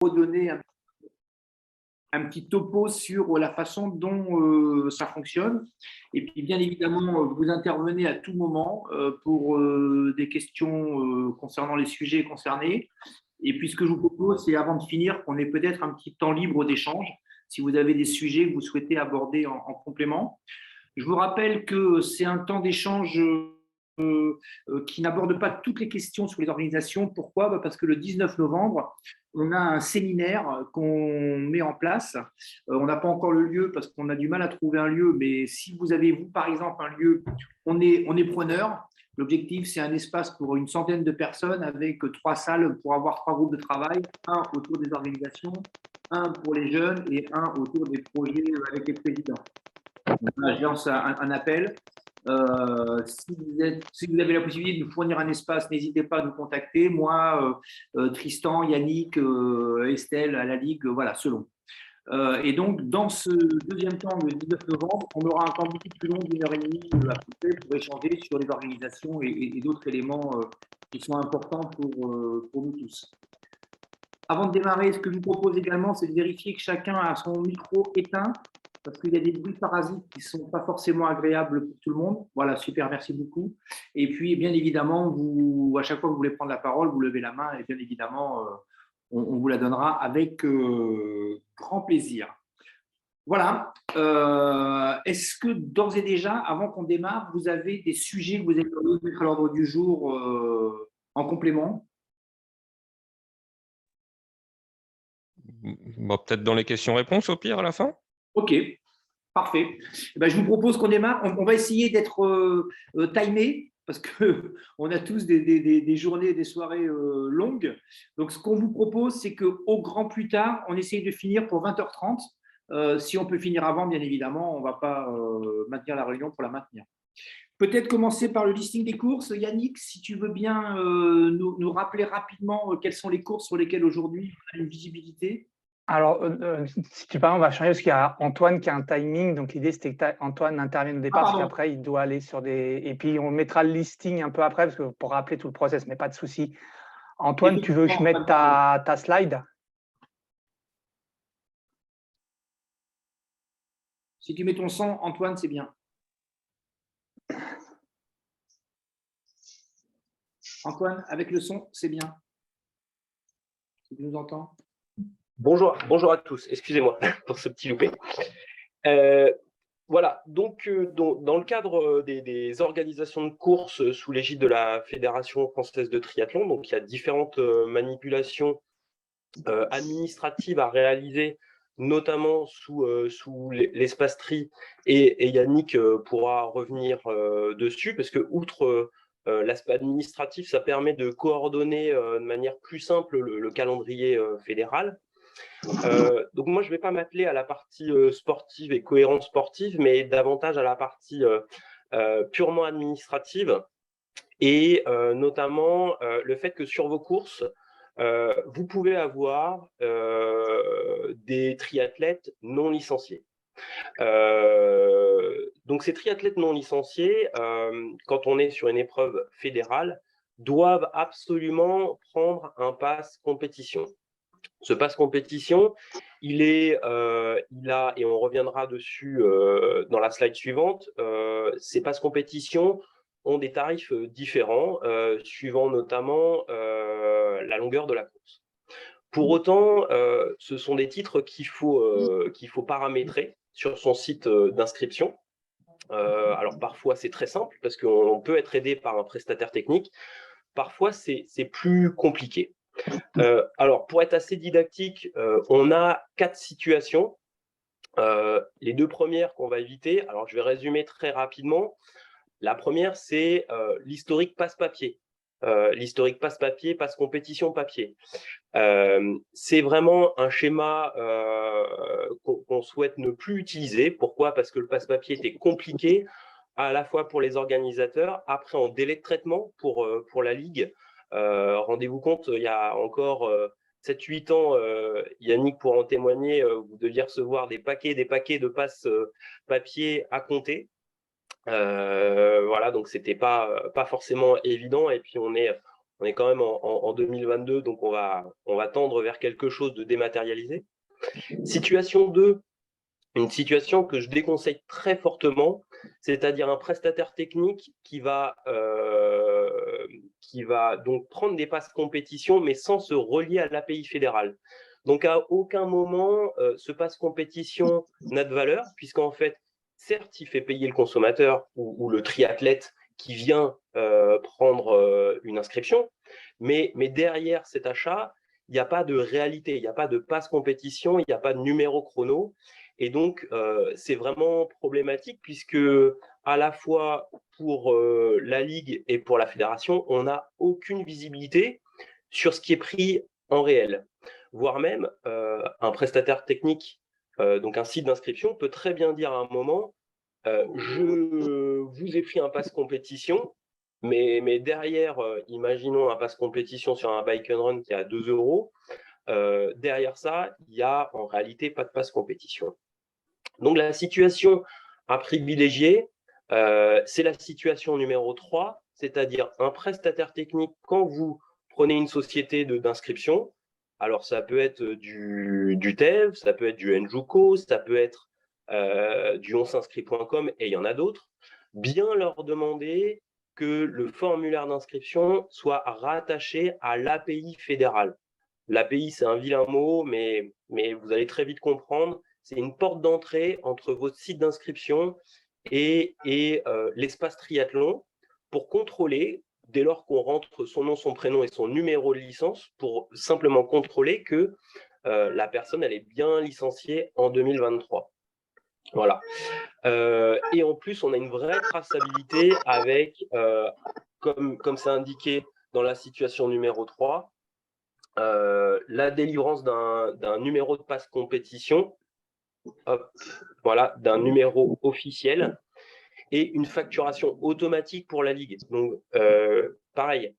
redonner un petit topo sur la façon dont ça fonctionne. Et puis, bien évidemment, vous intervenez à tout moment pour des questions concernant les sujets concernés. Et puis, ce que je vous propose, c'est avant de finir, qu'on ait peut-être un petit temps libre d'échange, si vous avez des sujets que vous souhaitez aborder en complément. Je vous rappelle que c'est un temps d'échange qui n'aborde pas toutes les questions sur les organisations. Pourquoi? Parce que le 19 novembre, on a un séminaire qu'on met en place. On n'a pas encore le lieu parce qu'on a du mal à trouver un lieu, mais si vous avez, vous, par exemple, un lieu, on est preneur. L'objectif, c'est un espace pour une centaine de personnes avec 3 salles pour avoir 3 groupes de travail, un autour des organisations, un pour les jeunes et un autour des projets avec les présidents. Je lance un appel. Si vous avez la possibilité de nous fournir un espace, n'hésitez pas à nous contacter. Moi, Tristan, Yannick, Estelle à la Ligue, voilà, selon. Et donc, dans ce deuxième temps, le 19 novembre, on aura un temps beaucoup plus long d'1h30 à peu près pour échanger sur les organisations et d'autres éléments qui sont importants pour nous tous. Avant de démarrer, ce que je vous propose également, c'est de vérifier que chacun a son micro éteint parce qu'il y a des bruits parasites qui ne sont pas forcément agréables pour tout le monde. Voilà, super, merci beaucoup. Et puis, bien évidemment, à chaque fois que vous voulez prendre la parole, vous levez la main et bien évidemment, on vous la donnera avec grand plaisir. Voilà. Est-ce que d'ores et déjà, avant qu'on démarre, vous avez des sujets que vous aimeriez mettre à l'ordre du jour en complément? Bon, peut-être dans les questions-réponses au pire à la fin. Ok, parfait. Eh ben, je vous propose qu'on démarre. On va essayer d'être timé parce qu'on a tous des journées, des soirées longues. Donc, ce qu'on vous propose, c'est qu'au grand plus tard, on essaye de finir pour 20h30. Si on peut finir avant, bien évidemment, on ne va pas maintenir la réunion pour la maintenir. Peut-être commencer par le listing des courses. Yannick, si tu veux bien nous rappeler rapidement quelles sont les courses sur lesquelles aujourd'hui on a une visibilité. Alors, si tu parles, on va changer parce qu'il y a Antoine qui a un timing. Donc, l'idée, c'était que Antoine intervienne au départ parce qu'après, il doit aller sur des… Et puis, on mettra le listing un peu après parce que pour rappeler tout le process, mais pas de souci. Antoine, tu veux que je mette ta slide? Si tu mets ton son, Antoine, c'est bien. Antoine, avec le son, c'est bien. Tu nous entends? Bonjour à tous, excusez-moi pour ce petit loupé. Voilà, donc dans le cadre des organisations de courses sous l'égide de la Fédération française de triathlon, donc il y a différentes manipulations administratives à réaliser, notamment sous l'espace tri, et Yannick pourra revenir dessus, parce que outre l'aspect administratif, ça permet de coordonner de manière plus simple le calendrier fédéral. Donc moi, je ne vais pas m'atteler à la partie sportive et cohérence sportive, mais davantage à la partie purement administrative, et notamment le fait que sur vos courses, vous pouvez avoir des triathlètes non licenciés. Donc ces triathlètes non licenciés, quand on est sur une épreuve fédérale, doivent absolument prendre un pass compétition. Ce pass compétition, et on reviendra dessus dans la slide suivante, ces pass compétition ont des tarifs différents, suivant notamment la longueur de la course. Pour autant, ce sont des titres qu'il faut paramétrer sur son site d'inscription. Alors parfois, c'est très simple parce qu'on peut être aidé par un prestataire technique. Parfois, c'est plus compliqué. Alors, pour être assez didactique, on a 4 situations. Les 2 premières qu'on va éviter, alors je vais résumer très rapidement. La première, c'est l'historique passe-papier. L'historique passe-papier, passe-compétition papier. C'est vraiment un schéma qu'on souhaite ne plus utiliser. Pourquoi? Parce que le passe-papier était compliqué, à la fois pour les organisateurs, après en délai de traitement pour la Ligue. Rendez-vous compte, il y a encore 7-8 ans, Yannick pourra en témoigner, vous deviez recevoir des paquets de passes papier à compter. Voilà, donc c'était pas forcément évident, et puis on est On est quand même en 2022, donc on va tendre vers quelque chose de dématérialisé. Situation 2, une situation que je déconseille très fortement, c'est-à-dire un prestataire technique qui va donc prendre des passes compétition, mais sans se relier à l'API fédérale. Donc, à aucun moment, ce passe compétition n'a de valeur, puisqu'en fait, certes, il fait payer le consommateur ou le triathlète qui vient prendre une inscription, mais derrière cet achat, il n'y a pas de réalité, il n'y a pas de passe compétition, il n'y a pas de numéro chrono. Et donc, c'est vraiment problématique puisque à la fois pour la Ligue et pour la fédération, on n'a aucune visibilité sur ce qui est pris en réel. Voire même, un prestataire technique, donc un site d'inscription, peut très bien dire à un moment, je vous ai pris un pass compétition, mais derrière, imaginons un pass compétition sur un bike and run qui est à 2 €. Derrière ça, il n'y a en réalité pas de pass compétition. Donc la situation à privilégier, c'est la situation numéro 3, c'est-à-dire un prestataire technique quand vous prenez une société d'inscription. Alors ça peut être du TEV, ça peut être du Njuko, ça peut être du ons'inscrit.com et il y en a d'autres. Bien leur demander que le formulaire d'inscription soit rattaché à l'API fédérale. L'API, c'est un vilain mot, mais vous allez très vite comprendre. C'est une porte d'entrée entre votre site d'inscription et l'espace triathlon pour contrôler, dès lors qu'on rentre son nom, son prénom et son numéro de licence, pour simplement contrôler que la personne elle est bien licenciée en 2023. Voilà. Et en plus, on a une vraie traçabilité avec, comme c'est indiqué dans la situation numéro 3, la délivrance d'un numéro de passe compétition, voilà, d'un numéro officiel et une facturation automatique pour la Ligue. Donc, pareil,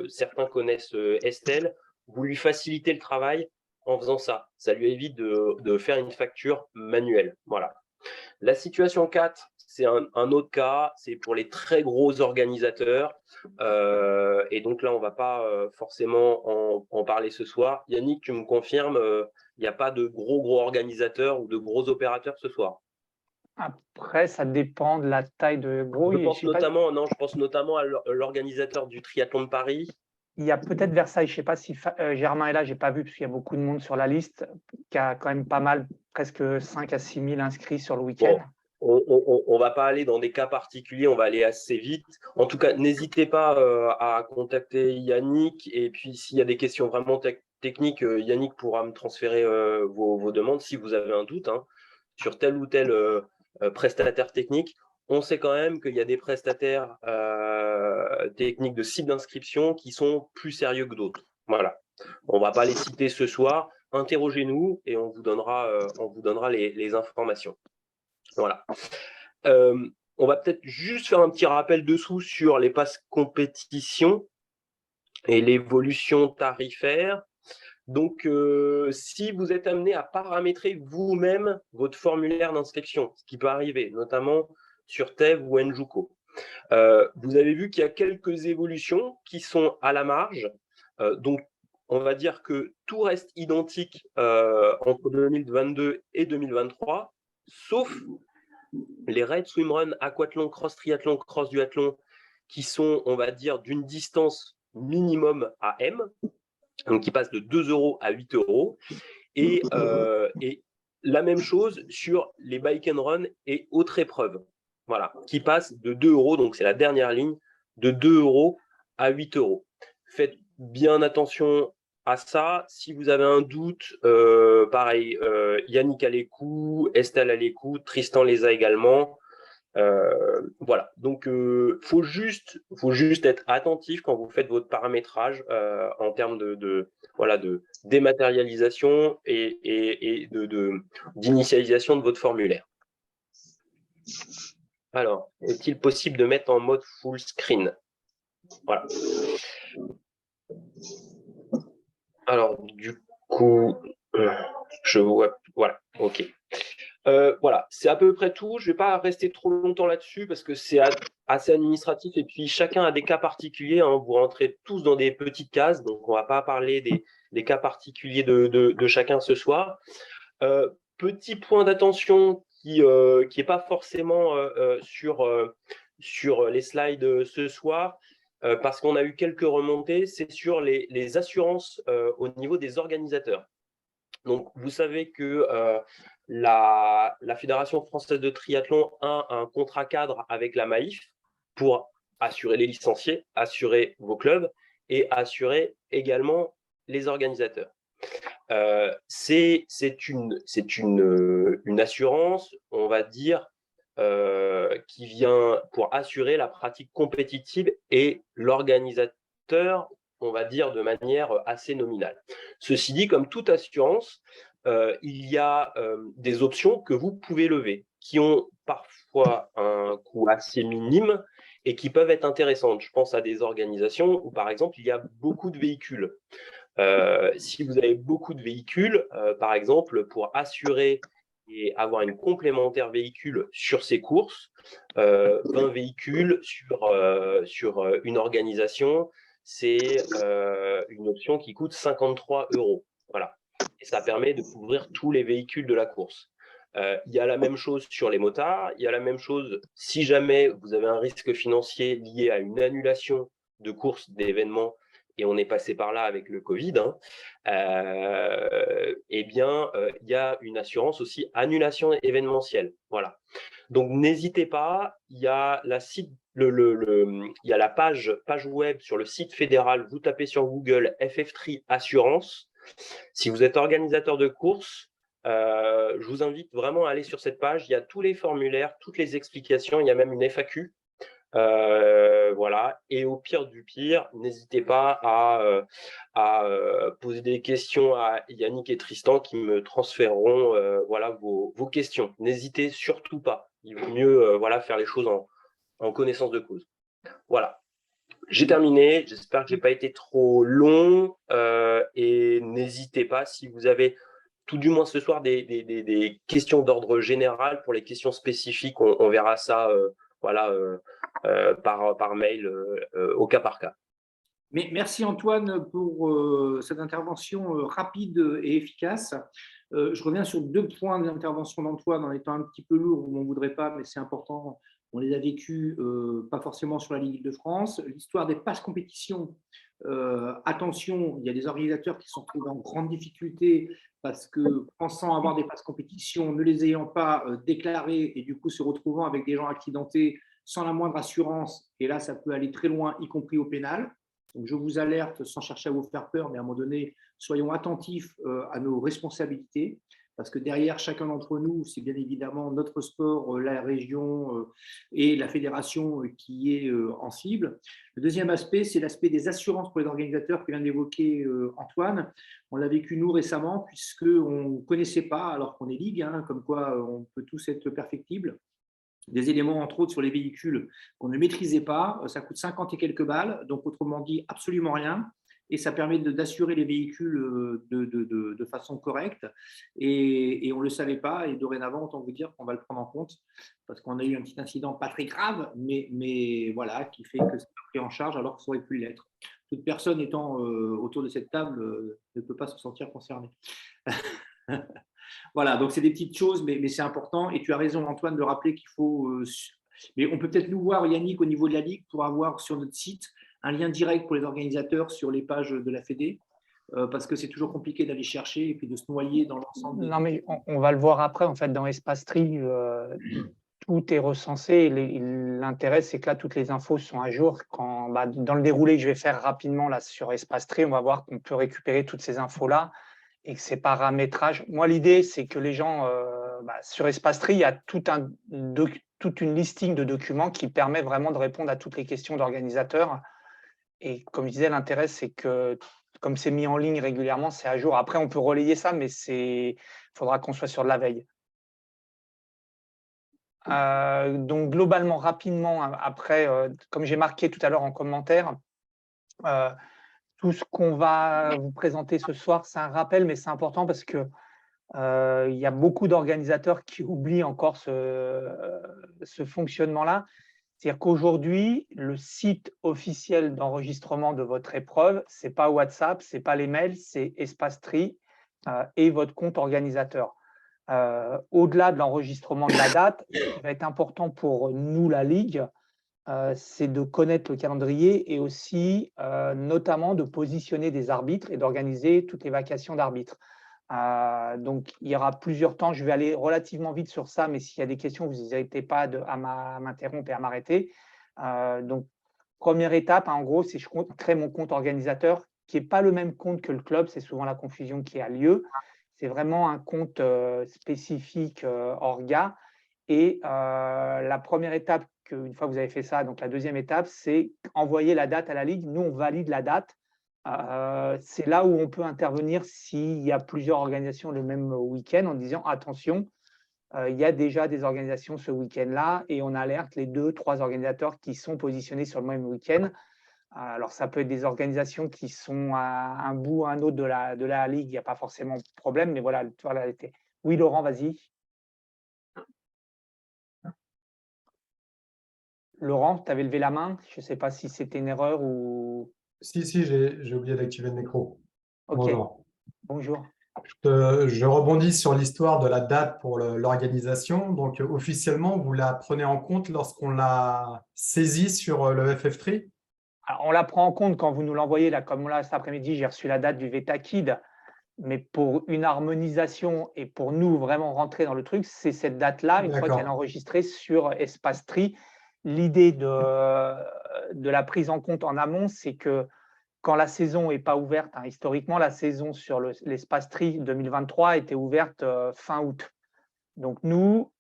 certains connaissent Estelle, vous lui facilitez le travail en faisant ça. Ça lui évite de faire une facture manuelle. Voilà. La situation 4, c'est un autre cas, c'est pour les très gros organisateurs. Et donc là, on ne va pas forcément en parler ce soir. Yannick, tu me confirmes, il n'y a pas de gros organisateurs ou de gros opérateurs ce soir? Après, ça dépend de la taille de gros. Je pense notamment à l'organisateur du triathlon de Paris. Il y a peut-être Versailles, je ne sais pas si Germain est là, je n'ai pas vu parce qu'il y a beaucoup de monde sur la liste, qui a quand même pas mal, presque 5 à 6 000 inscrits sur le week-end. Bon, on ne va pas aller dans des cas particuliers, on va aller assez vite. En tout cas, n'hésitez pas à contacter Yannick. Et puis, s'il y a des questions vraiment techniques, Yannick pourra me transférer vos demandes si vous avez un doute sur tel ou tel prestataire technique. On sait quand même qu'il y a des prestataires techniques de sites d'inscription qui sont plus sérieux que d'autres. Voilà. On ne va pas les citer ce soir. Interrogez-nous et on vous donnera les informations. Voilà. On va peut-être juste faire un petit rappel dessous sur les passes compétition et l'évolution tarifaire. Donc, si vous êtes amené à paramétrer vous-même votre formulaire d'inscription, ce qui peut arriver, notamment sur TEV ou Njuko, vous avez vu qu'il y a quelques évolutions qui sont à la marge. Donc, on va dire que tout reste identique entre 2022 et 2023, sauf les raids swimrun, aquathlon, cross triathlon, cross duathlon, qui sont, on va dire, d'une distance minimum à M, donc qui passent de 2 € à 8 €. Et la même chose sur les bike and run et autres épreuves, voilà, qui passent de 2 €, donc c'est la dernière ligne, de 2 € à 8 €. Faites bien attention à ça. Si vous avez un doute, pareil, Yannick a les coups, Estelle a les coups, Tristan les a également. Voilà, donc faut juste être attentif quand vous faites votre paramétrage en termes de dématérialisation et d'initialisation de votre formulaire. Alors, est-il possible de mettre en mode full screen? Voilà. Alors, du coup, je vois, voilà, ok. Voilà, c'est à peu près tout. Je ne vais pas rester trop longtemps là-dessus parce que c'est assez administratif et puis chacun a des cas particuliers, hein. Vous rentrez tous dans des petites cases, donc on ne va pas parler des cas particuliers de chacun ce soir. Petit point d'attention qui n'est pas forcément sur les slides ce soir, parce qu'on a eu quelques remontées, c'est sur les assurances au niveau des organisateurs. Donc, vous savez que la Fédération française de triathlon a un contrat cadre avec la MAIF pour assurer les licenciés, assurer vos clubs et assurer également les organisateurs. C'est une assurance, on va dire, qui vient pour assurer la pratique compétitive et l'organisateur, on va dire, de manière assez nominale. Ceci dit, comme toute assurance, il y a des options que vous pouvez lever, qui ont parfois un coût assez minime et qui peuvent être intéressantes. Je pense à des organisations où, par exemple, il y a beaucoup de véhicules. Si vous avez beaucoup de véhicules, par exemple, pour assurer et avoir une complémentaire véhicule sur ces courses, 20 véhicules sur une organisation, c'est une option qui coûte 53 €. Voilà. Et ça permet de couvrir tous les véhicules de la course. Il y a la même chose sur les motards, il y a la même chose si jamais vous avez un risque financier lié à une annulation de course, d'événements, et on est passé par là avec le Covid, eh bien, il y a une assurance aussi annulation événementielle. Voilà. Donc, n'hésitez pas, il y a il y a la page web sur le site fédéral, vous tapez sur Google FF3 Assurance. Si vous êtes organisateur de courses, je vous invite vraiment à aller sur cette page. Il y a tous les formulaires, toutes les explications, il y a même une FAQ. Voilà. Et au pire du pire, n'hésitez pas à poser des questions à Yannick et Tristan qui me transféreront voilà, vos questions. N'hésitez surtout pas. Il vaut mieux voilà, faire les choses en connaissance de cause. Voilà. J'ai terminé. J'espère que je n'ai pas été trop long. Et n'hésitez pas, si vous avez tout du moins ce soir des questions d'ordre général, pour les questions spécifiques, on verra ça voilà, par mail au cas par cas. Mais merci Antoine pour cette intervention rapide et efficace. Je reviens sur 2 points d'intervention d'Antoine en étant un petit peu lourd, on ne voudrait pas, mais c'est important. On les a vécus, pas forcément sur la Ligue de France. L'histoire des passes compétition, attention, il y a des organisateurs qui sont trouvés en grande difficulté parce que, pensant avoir des passes compétition, ne les ayant pas déclarées et du coup se retrouvant avec des gens accidentés sans la moindre assurance, et là ça peut aller très loin, y compris au pénal. Donc, je vous alerte sans chercher à vous faire peur, mais à un moment donné, soyons attentifs à nos responsabilités, parce que derrière chacun d'entre nous, c'est bien évidemment notre sport, la région et la fédération qui est en cible. Le deuxième aspect, c'est l'aspect des assurances pour les organisateurs que vient d'évoquer Antoine. On l'a vécu nous récemment, puisqu'on ne connaissait pas, alors qu'on est ligue, comme quoi on peut tous être perfectibles, des éléments, entre autres, sur les véhicules qu'on ne maîtrisait pas. Ça coûte 50 et quelques balles, donc autrement dit, absolument rien. Et ça permet d'assurer les véhicules de façon correcte. Et on ne le savait pas. Et dorénavant, autant vous dire qu'on va le prendre en compte, parce qu'on a eu un petit incident pas très grave, mais voilà, qui fait que c'est pris en charge alors que ça aurait pu l'être. Toute personne étant autour de cette table ne peut pas se sentir concernée. Voilà, donc c'est des petites choses, mais c'est important. Et tu as raison, Antoine, de rappeler qu'il faut. Mais on peut peut-être nous voir, Yannick, au niveau de la Ligue, pour avoir sur notre site un lien direct pour les organisateurs sur les pages de la Fédé, parce que c'est toujours compliqué d'aller chercher et puis de se noyer dans l'ensemble. Non, mais on va le voir après, en fait, dans Espace Tri, tout est recensé. L'intérêt, c'est que là, toutes les infos sont à jour. Dans le déroulé que je vais faire rapidement là, sur Espace Tri, on va voir qu'on peut récupérer toutes ces infos-là et que ces paramétrages. Moi, l'idée, c'est que les gens, sur Espace Tri, il y a toute une listing de documents qui permet vraiment de répondre à toutes les questions d'organisateurs. Et comme je disais, l'intérêt, c'est que comme c'est mis en ligne régulièrement, c'est à jour. Après, on peut relayer ça, mais il faudra qu'on soit sur de la veille. Donc, globalement, rapidement, après, comme j'ai marqué tout à l'heure en commentaire, tout ce qu'on va vous présenter ce soir, c'est un rappel, mais c'est important parce que Il y a beaucoup d'organisateurs qui oublient encore ce fonctionnement-là. C'est-à-dire qu'aujourd'hui, le site officiel d'enregistrement de votre épreuve, ce n'est pas WhatsApp, ce n'est pas les mails, c'est Espacetree et votre compte organisateur. Au-delà de l'enregistrement de la date, ce qui va être important pour nous, la Ligue, c'est de connaître le calendrier et aussi notamment de positionner des arbitres et d'organiser toutes les vacations d'arbitres. Donc, il y aura plusieurs temps. Je vais aller relativement vite sur ça, mais s'il y a des questions, vous n'hésitez pas à m'interrompre et à m'arrêter. Donc, première étape, en gros, c'est je crée mon compte organisateur, qui n'est pas le même compte que le club. C'est souvent la confusion qui a lieu. C'est vraiment un compte spécifique Orga. Et la première étape, une fois que vous avez fait ça, donc la deuxième étape, c'est envoyer la date à la Ligue. Nous, on valide la date. C'est là où on peut intervenir s'il y a plusieurs organisations le même week-end en disant attention, il y a déjà des organisations ce week-end-là et on alerte les 2-3 organisateurs qui sont positionnés sur le même week-end. Alors, ça peut être des organisations qui sont à un bout ou à un autre de la Ligue, il n'y a pas forcément de problème, mais voilà. Oui, Laurent, vas-y. Laurent, tu avais levé la main. Je ne sais pas si c'était une erreur ou… Si, j'ai oublié d'activer le micro. Ok, Bonjour. bonjour. Je rebondis sur l'histoire de la date pour l'organisation. Donc, officiellement, vous la prenez en compte lorsqu'on l'a saisie sur le FF3? Alors, on la prend en compte quand vous nous l'envoyez. Là, comme là, cet après-midi, j'ai reçu la date du VETA-KID. Mais pour une harmonisation et pour nous vraiment rentrer dans le truc, c'est cette date-là, une fois qu'elle est enregistrée sur Espacetree. L'idée de la prise en compte en amont, c'est que quand la saison n'est pas ouverte, historiquement, la saison sur l'Espacetree 2023 était ouverte fin août. Donc nous,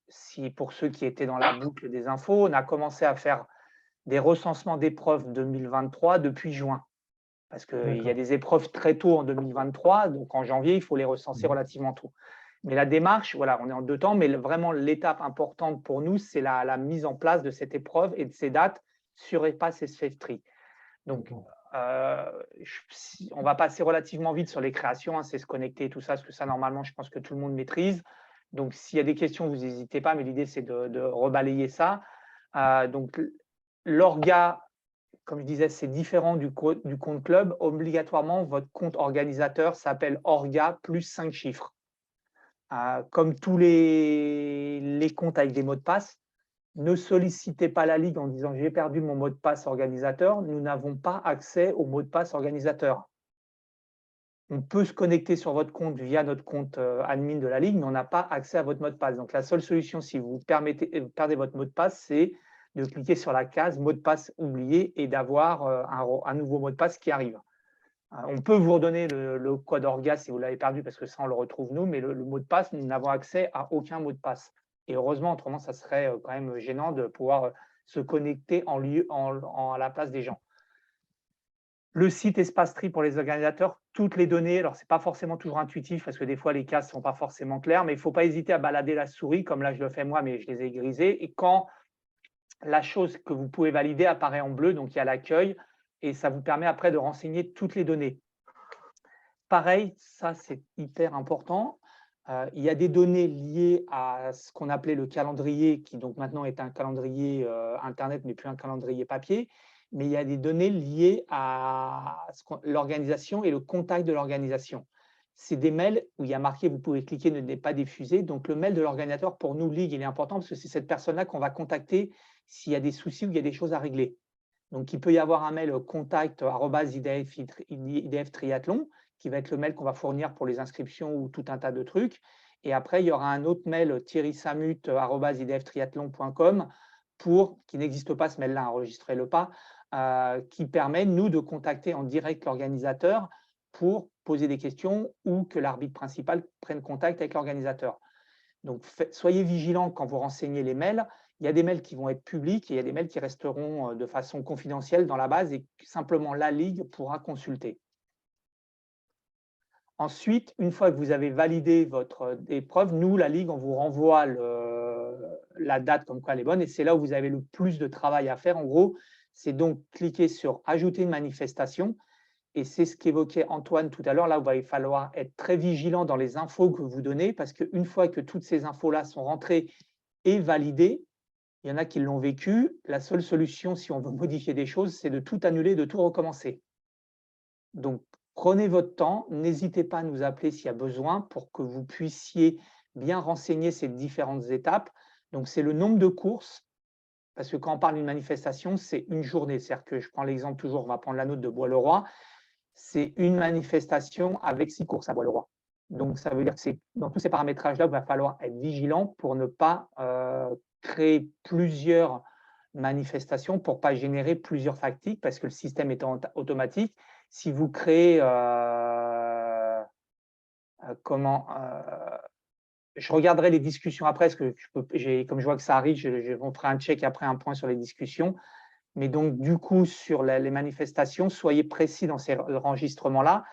pour ceux qui étaient dans la boucle des infos, on a commencé à faire des recensements d'épreuves 2023 depuis juin. Parce qu'il y a des épreuves très tôt en 2023, donc en janvier, il faut les recenser relativement tôt. Mais la démarche, voilà, on est en 2 temps, mais vraiment l'étape importante pour nous, c'est la mise en place de cette épreuve et de ces dates sur Espacetree. Donc, on va passer relativement vite sur les créations, c'est se connecter et tout ça, parce que ça, normalement, je pense que tout le monde maîtrise. Donc, s'il y a des questions, vous n'hésitez pas, mais l'idée, c'est de rebalayer ça. Donc, l'orga, comme je disais, c'est différent du compte club. Obligatoirement, votre compte organisateur s'appelle Orga plus 5 chiffres. Comme tous les comptes avec des mots de passe, ne sollicitez pas la Ligue en disant « j'ai perdu mon mot de passe organisateur ». Nous n'avons pas accès au mot de passe organisateur. On peut se connecter sur votre compte via notre compte admin de la Ligue, mais on n'a pas accès à votre mot de passe. Donc, la seule solution, si vous perdez votre mot de passe, c'est de cliquer sur la case mot de passe oublié et d'avoir un nouveau mot de passe qui arrive. On peut vous redonner le code Orga si vous l'avez perdu, parce que ça, on le retrouve nous, mais le mot de passe, nous n'avons accès à aucun mot de passe. Et heureusement, autrement, ça serait quand même gênant de pouvoir se connecter à la place des gens. Le site Espacetree pour les organisateurs, toutes les données, alors ce n'est pas forcément toujours intuitif parce que des fois les cases ne sont pas forcément claires, mais il ne faut pas hésiter à balader la souris, comme là je le fais moi, mais je les ai grisées. Et quand la chose que vous pouvez valider apparaît en bleu, donc il y a l'accueil, et ça vous permet après de renseigner toutes les données. Pareil, ça c'est hyper important. Il y a des données liées à ce qu'on appelait le calendrier, qui donc maintenant est un calendrier Internet, mais plus un calendrier papier. Mais il y a des données liées à l'organisation et le contact de l'organisation. C'est des mails où il y a marqué, vous pouvez cliquer, ne n'est pas diffusé. Donc, le mail de l'organisateur, pour nous, Ligue, il est important parce que c'est cette personne-là qu'on va contacter s'il y a des soucis ou il y a des choses à régler. Donc, il peut y avoir un mail contact@idf Triathlon, qui va être le mail qu'on va fournir pour les inscriptions ou tout un tas de trucs. Et après, il y aura un autre mail, thierrysamut@idftriathlon.com, qui n'existe pas ce mail-là, enregistrez-le pas, qui permet, nous, de contacter en direct l'organisateur pour poser des questions ou que l'arbitre principal prenne contact avec l'organisateur. Donc, soyez vigilants quand vous renseignez les mails. Il y a des mails qui vont être publics et il y a des mails qui resteront de façon confidentielle dans la base et simplement la Ligue pourra consulter. Ensuite, une fois que vous avez validé votre épreuve, nous, la Ligue, on vous renvoie la date comme quoi elle est bonne et c'est là où vous avez le plus de travail à faire. En gros, c'est donc cliquer sur « Ajouter une manifestation ». et c'est ce qu'évoquait Antoine tout à l'heure, là où il va falloir être très vigilant dans les infos que vous donnez, parce qu'une fois que toutes ces infos-là sont rentrées et validées, il y en a qui l'ont vécu, la seule solution, si on veut modifier des choses, c'est de tout annuler, de tout recommencer. Donc, prenez votre temps, n'hésitez pas à nous appeler s'il y a besoin pour que vous puissiez bien renseigner ces différentes étapes. Donc, c'est le nombre de courses, parce que quand on parle d'une manifestation, c'est une journée. C'est-à-dire que je prends l'exemple toujours, on va prendre la nôtre de Bois-le-Roi, c'est une manifestation avec 6 courses à Bois-le-Roi. Donc, ça veut dire que c'est dans tous ces paramétrages-là, il va falloir être vigilant pour ne pas créer plusieurs manifestations, pour ne pas générer plusieurs fatigues, parce que le système étant automatique, si vous créez je regarderai les discussions après, parce que comme je vois que ça arrive, on fera un check après, un point sur les discussions. Mais donc, du coup, sur les manifestations, soyez précis dans ces enregistrements-là,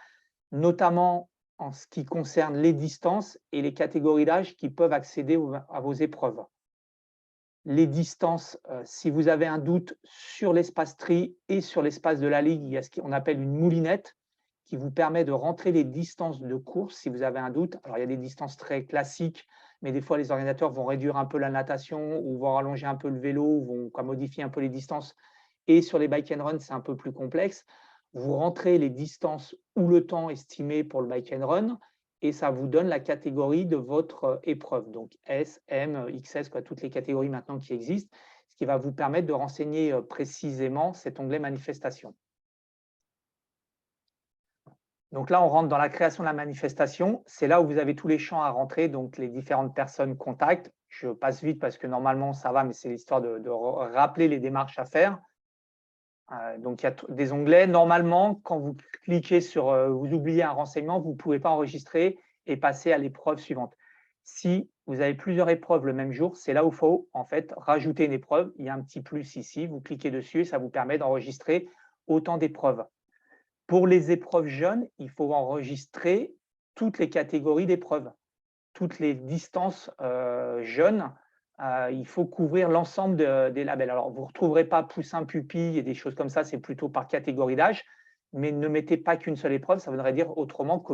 notamment en ce qui concerne les distances et les catégories d'âge qui peuvent accéder à vos épreuves. Les distances, si vous avez un doute sur l'espace tri et sur l'espace de la ligue, il y a ce qu'on appelle une moulinette qui vous permet de rentrer les distances de course si vous avez un doute. Alors, il y a des distances très classiques, mais des fois, les organisateurs vont réduire un peu la natation ou vont rallonger un peu le vélo, ou vont modifier un peu les distances. Et sur les bike and run, c'est un peu plus complexe. Vous rentrez les distances ou le temps estimé pour le bike and run et ça vous donne la catégorie de votre épreuve. Donc S, M, XS, toutes les catégories maintenant qui existent, ce qui va vous permettre de renseigner précisément cet onglet manifestation. Donc là, on rentre dans la création de la manifestation. C'est là où vous avez tous les champs à rentrer, donc les différentes personnes contactent. Je passe vite parce que normalement, ça va, mais c'est l'histoire de rappeler les démarches à faire. Donc, il y a des onglets. Normalement, quand vous cliquez sur vous oubliez un renseignement, vous ne pouvez pas enregistrer et passer à l'épreuve suivante. Si vous avez plusieurs épreuves le même jour, c'est là où il faut en fait rajouter une épreuve. Il y a un petit plus ici, vous cliquez dessus et ça vous permet d'enregistrer autant d'épreuves. Pour les épreuves jeunes, il faut enregistrer toutes les catégories d'épreuves, toutes les distances jeunes. Il faut couvrir l'ensemble des labels. Alors, vous ne retrouverez pas poussin, pupille et des choses comme ça, c'est plutôt par catégorie d'âge, mais ne mettez pas qu'une seule épreuve, ça voudrait dire autrement que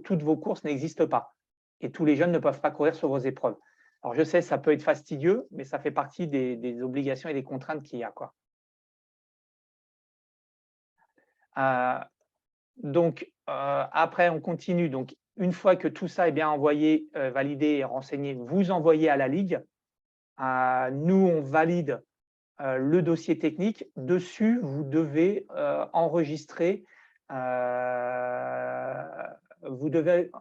toutes vos courses n'existent pas. Et tous les jeunes ne peuvent pas courir sur vos épreuves. Alors, je sais, ça peut être fastidieux, mais ça fait partie des obligations et des contraintes qu'il y a, quoi. Donc, après, on continue. Donc, une fois que tout ça est bien envoyé, validé et renseigné, vous envoyez à la Ligue. Nous, on valide le dossier technique. Dessus, vous devez enregistrer, vous devez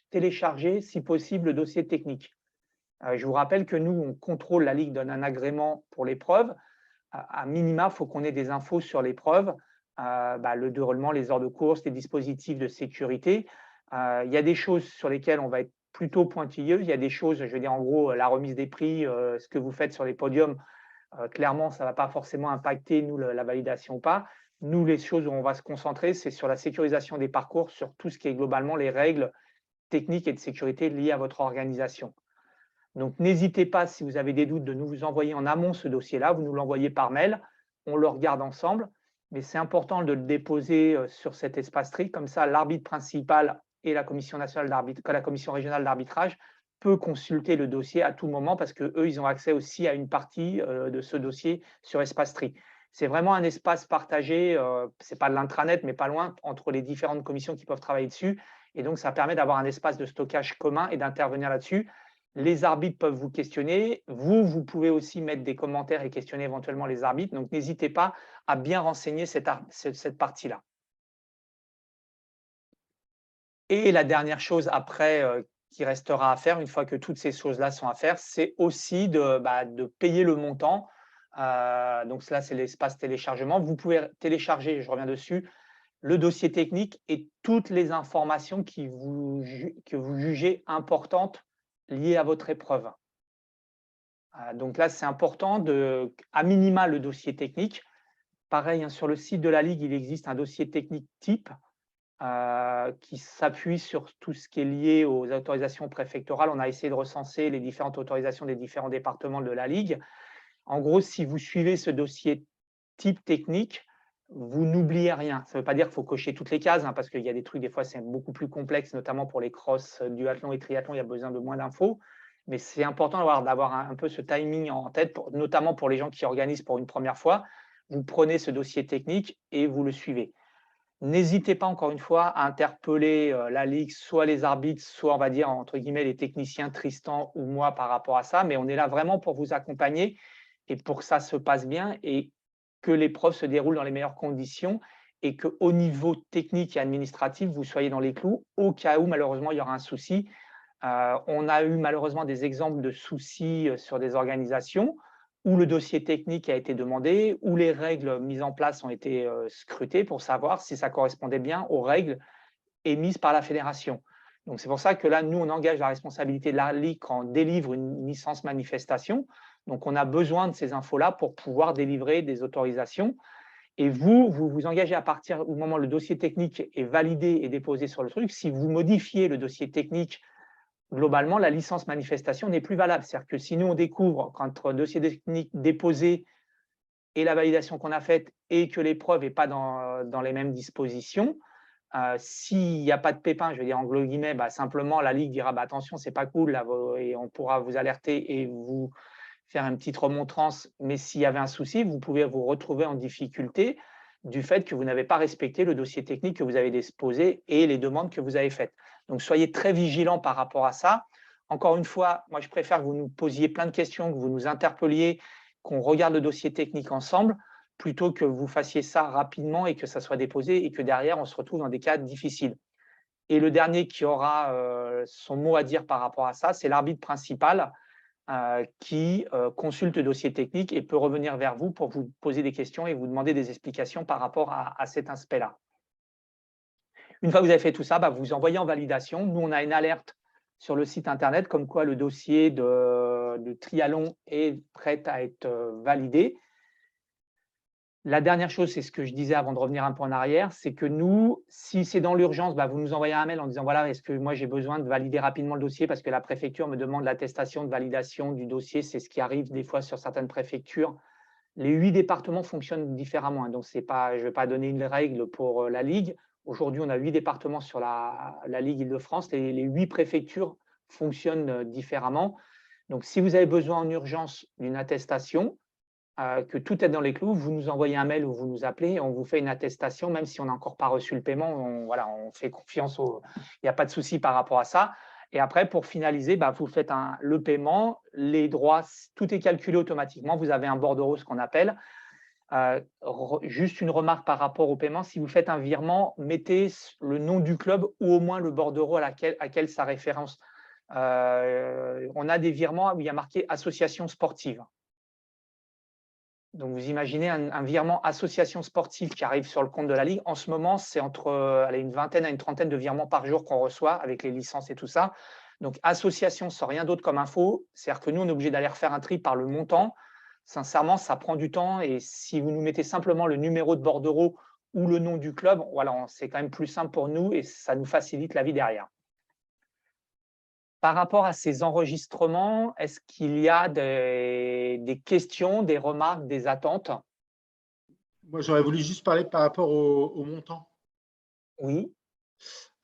télécharger, si possible, le dossier technique. Je vous rappelle que nous, on contrôle, la Ligue donne un agrément pour l'épreuve. À minima, il faut qu'on ait des infos sur l'épreuve. Le déroulement, les heures de course, les dispositifs de sécurité. Il y a des choses sur lesquelles on va être plutôt pointilleux. Il y a des choses, je veux dire en gros, la remise des prix, ce que vous faites sur les podiums, clairement, ça ne va pas forcément impacter nous la validation ou pas. Nous, les choses où on va se concentrer, c'est sur la sécurisation des parcours, sur tout ce qui est globalement les règles techniques et de sécurité liées à votre organisation. Donc, n'hésitez pas, si vous avez des doutes, de nous envoyer en amont ce dossier-là. Vous nous l'envoyez par mail, on le regarde ensemble. Mais c'est important de le déposer sur cet espace tri. Comme ça, l'arbitre principal et la commission nationale d'arbitrage, la commission régionale d'arbitrage peut consulter le dossier à tout moment parce qu'eux, ils ont accès aussi à une partie de ce dossier sur espace tri. C'est vraiment un espace partagé, ce n'est pas de l'intranet, mais pas loin, entre les différentes commissions qui peuvent travailler dessus. Et donc, ça permet d'avoir un espace de stockage commun et d'intervenir là-dessus. Les arbitres peuvent vous questionner. Vous pouvez aussi mettre des commentaires et questionner éventuellement les arbitres. Donc, n'hésitez pas à bien renseigner cette partie-là. Et la dernière chose après qui restera à faire, une fois que toutes ces choses-là sont à faire, c'est aussi de payer le montant. Donc, là, c'est l'espace téléchargement. Vous pouvez télécharger, je reviens dessus, le dossier technique et toutes les informations que vous jugez importantes liées à votre épreuve. Donc là, c'est important à minima le dossier technique. Pareil, sur le site de la Ligue, il existe un dossier technique type qui s'appuie sur tout ce qui est lié aux autorisations préfectorales. On a essayé de recenser les différentes autorisations des différents départements de la Ligue. En gros, si vous suivez ce dossier type technique, vous n'oubliez rien. Ça ne veut pas dire qu'il faut cocher toutes les cases, hein, parce qu'il y a des trucs, des fois, c'est beaucoup plus complexe, notamment pour les crosses, duathlon et triathlon, il y a besoin de moins d'infos. Mais c'est important d'avoir un peu ce timing en tête, notamment pour les gens qui organisent pour une première fois. Vous prenez ce dossier technique et vous le suivez. N'hésitez pas, encore une fois, à interpeller la Ligue, soit les arbitres, soit, on va dire, entre guillemets, les techniciens, Tristan ou moi, par rapport à ça. Mais on est là vraiment pour vous accompagner et pour que ça se passe bien et que l'épreuve se déroule dans les meilleures conditions et qu'au niveau technique et administratif, vous soyez dans les clous au cas où, malheureusement, il y aura un souci. On a eu malheureusement des exemples de soucis sur des organisations où le dossier technique a été demandé, où les règles mises en place ont été scrutées pour savoir si ça correspondait bien aux règles émises par la fédération. Donc, c'est pour ça que là, nous, on engage la responsabilité de la Ligue quand on délivre une licence manifestation. Donc, on a besoin de ces infos-là pour pouvoir délivrer des autorisations. Et vous vous engagez à partir du moment où le dossier technique est validé et déposé sur le truc. Si vous modifiez le dossier technique, globalement, la licence manifestation n'est plus valable. C'est-à-dire que si nous, on découvre qu'entre le dossier technique déposé et la validation qu'on a faite et que l'épreuve n'est pas dans les mêmes dispositions, s'il n'y a pas de pépin, je veux dire en guillemets, simplement la Ligue dira attention, c'est pas cool, là, et on pourra vous alerter et vous faire une petite remontrance. Mais s'il y avait un souci, vous pouvez vous retrouver en difficulté du fait que vous n'avez pas respecté le dossier technique que vous avez déposé et les demandes que vous avez faites. Donc, soyez très vigilants par rapport à ça. Encore une fois, moi, je préfère que vous nous posiez plein de questions, que vous nous interpelliez, qu'on regarde le dossier technique ensemble, plutôt que vous fassiez ça rapidement et que ça soit déposé et que derrière, on se retrouve dans des cas difficiles. Et le dernier qui aura son mot à dire par rapport à ça, c'est l'arbitre principal qui consulte le dossier technique et peut revenir vers vous pour vous poser des questions et vous demander des explications par rapport à cet aspect-là. Une fois que vous avez fait tout ça, vous envoyez en validation. Nous, on a une alerte sur le site internet comme quoi le dossier de triathlon est prêt à être validé. La dernière chose, c'est ce que je disais avant de revenir un peu en arrière, c'est que nous, si c'est dans l'urgence, vous nous envoyez un mail en disant voilà, est-ce que moi j'ai besoin de valider rapidement le dossier parce que la préfecture me demande l'attestation de validation du dossier. C'est ce qui arrive des fois sur certaines préfectures. Les 8 départements fonctionnent différemment, hein, donc je ne vais pas donner une règle pour la Ligue. Aujourd'hui, on a 8 départements sur la Ligue Île-de-France. Les 8 préfectures fonctionnent différemment. Donc, si vous avez besoin en urgence d'une attestation, que tout est dans les clous, vous nous envoyez un mail ou vous nous appelez et on vous fait une attestation, même si on n'a encore pas reçu le paiement. On fait confiance, il n'y a pas de souci par rapport à ça. Et après, pour finaliser, vous faites le paiement, les droits, tout est calculé automatiquement. Vous avez un bordereau, ce qu'on appelle. Juste une remarque par rapport au paiement, si vous faites un virement, mettez le nom du club ou au moins le bordereau à quel ça référence. On a des virements où il y a marqué association sportive. Donc, vous imaginez un virement association sportive qui arrive sur le compte de la Ligue. En ce moment, c'est entre une vingtaine à une trentaine de virements par jour qu'on reçoit avec les licences et tout ça. Donc, association sans rien d'autre comme info. C'est-à-dire que nous, on est obligé d'aller refaire un tri par le montant. Sincèrement, ça prend du temps. Et si vous nous mettez simplement le numéro de bordereau ou le nom du club, c'est quand même plus simple pour nous et ça nous facilite la vie derrière. Par rapport à ces enregistrements, est-ce qu'il y a des questions, des remarques, des attentes? Moi, j'aurais voulu juste parler par rapport au montant. Oui.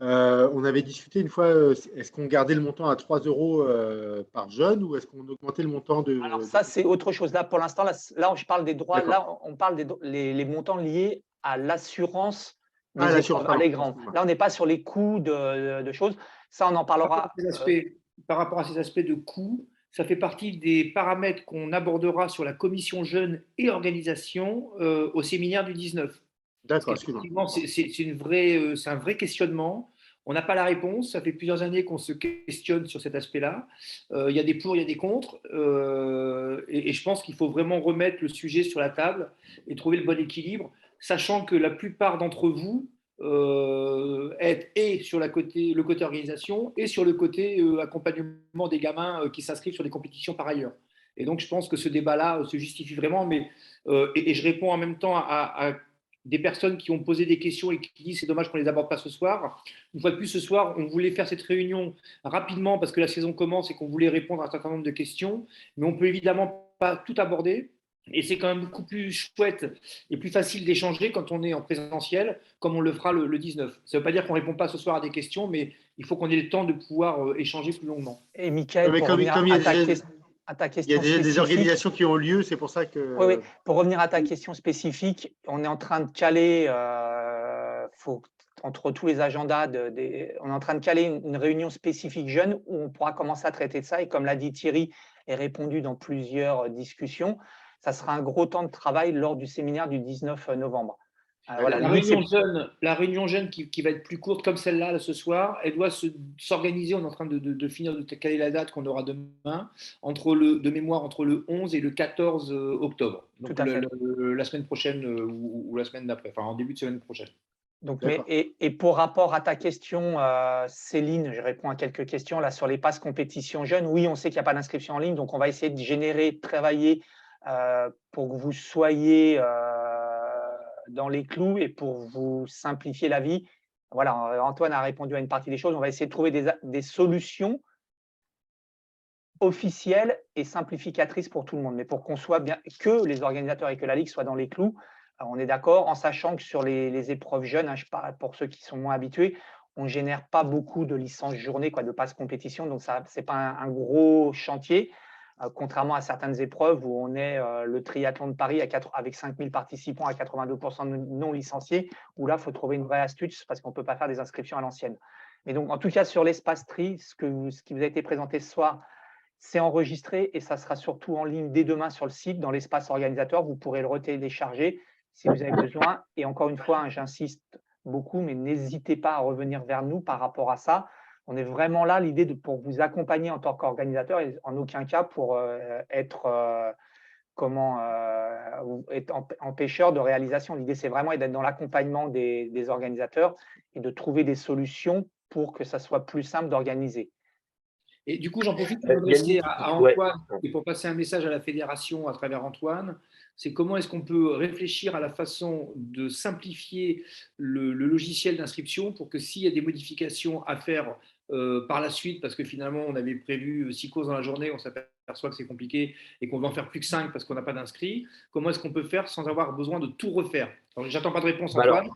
On avait discuté une fois, est-ce qu'on gardait le montant à 3 € par jeune ou est-ce qu'on augmentait le montant de… Alors ça, c'est autre chose. Là, pour l'instant, là, je parle des droits. Là, on parle des montants liés à l'assurance des épreuves, à l'écran. Là, on n'est pas sur les coûts de choses. Ça, on en parlera. Par rapport à ces aspects de coûts, ça fait partie des paramètres qu'on abordera sur la commission jeunes et organisation au séminaire du 19. D'accord, excuse-moi. C'est un vrai questionnement. On n'a pas la réponse. Ça fait plusieurs années qu'on se questionne sur cet aspect-là. Il y a des pour, il y a des contre. Et je pense qu'il faut vraiment remettre le sujet sur la table et trouver le bon équilibre, sachant que la plupart d'entre vous être et sur le côté organisation et sur le côté accompagnement des gamins qui s'inscrivent sur des compétitions par ailleurs. Et donc, je pense que ce débat-là se justifie vraiment. Mais, et je réponds en même temps à des personnes qui ont posé des questions et qui disent c'est dommage qu'on ne les aborde pas ce soir. Une fois de plus, ce soir, on voulait faire cette réunion rapidement parce que la saison commence et qu'on voulait répondre à un certain nombre de questions. Mais on ne peut évidemment pas tout aborder. Et c'est quand même beaucoup plus chouette et plus facile d'échanger quand on est en présentiel, comme on le fera le 19. Ça ne veut pas dire qu'on ne répond pas ce soir à des questions, mais il faut qu'on ait le temps de pouvoir échanger plus longuement. Et Mickaël, Mais pour comme revenir il y a à ta il y a question déjà des spécifique, organisations qui ont lieu, c'est pour ça oui, que. pour revenir à ta question spécifique, on est en train de caler, entre tous les agendas, on est en train de caler une réunion spécifique jeune où on pourra commencer à traiter de ça. Et comme l'a dit Thierry et répondu dans plusieurs discussions, ça sera un gros temps de travail lors du séminaire du 19 novembre. Voilà, La réunion jeune qui va être plus courte, comme celle-là là, ce soir, elle doit s'organiser. On est en train de finir de caler la date qu'on aura demain, de mémoire entre le 11 et le 14 octobre. Donc Tout à fait. la semaine prochaine ou la semaine d'après, enfin en début de semaine prochaine. Donc, D'accord. et pour rapport à ta question, Céline, je réponds à quelques questions là sur les passes compétition jeunes. Oui, on sait qu'il n'y a pas d'inscription en ligne, donc on va essayer de générer, de travailler pour que vous soyez dans les clous et pour vous simplifier la vie. Voilà, Antoine a répondu à une partie des choses. On va essayer de trouver des solutions officielles et simplificatrices pour tout le monde, mais pour qu'on soit bien, que les organisateurs et que la Ligue soient dans les clous. On est d'accord, en sachant que sur les épreuves jeunes, je parle pour ceux qui sont moins habitués, on ne génère pas beaucoup de licences journées, de passes compétition, donc ce n'est pas un gros chantier, contrairement à certaines épreuves où on est le triathlon de Paris avec 5000 participants à 82% non licenciés, où là, il faut trouver une vraie astuce parce qu'on ne peut pas faire des inscriptions à l'ancienne. Mais donc, en tout cas, sur l'espace tri, ce qui vous a été présenté ce soir, c'est enregistré et ça sera surtout en ligne dès demain sur le site, dans l'espace organisateur. Vous pourrez le retélécharger si vous avez besoin. Et encore une fois, j'insiste beaucoup, mais n'hésitez pas à revenir vers nous par rapport à ça. On est vraiment là, l'idée pour vous accompagner en tant qu'organisateur et en aucun cas pour être empêcheur de réalisation. L'idée, c'est vraiment d'être dans l'accompagnement des organisateurs et de trouver des solutions pour que ça soit plus simple d'organiser. Et du coup, j'en profite pour m'adresser à Antoine Ouais. et pour passer un message à la fédération à travers Antoine. C'est comment est-ce qu'on peut réfléchir à la façon de simplifier le logiciel d'inscription pour que s'il y a des modifications à faire par la suite, parce que finalement on avait prévu 6 courses dans la journée, on s'aperçoit que c'est compliqué et qu'on va en faire plus que 5 parce qu'on n'a pas d'inscrits, comment est-ce qu'on peut faire sans avoir besoin de tout refaire? J'attends pas de réponse, Antoine.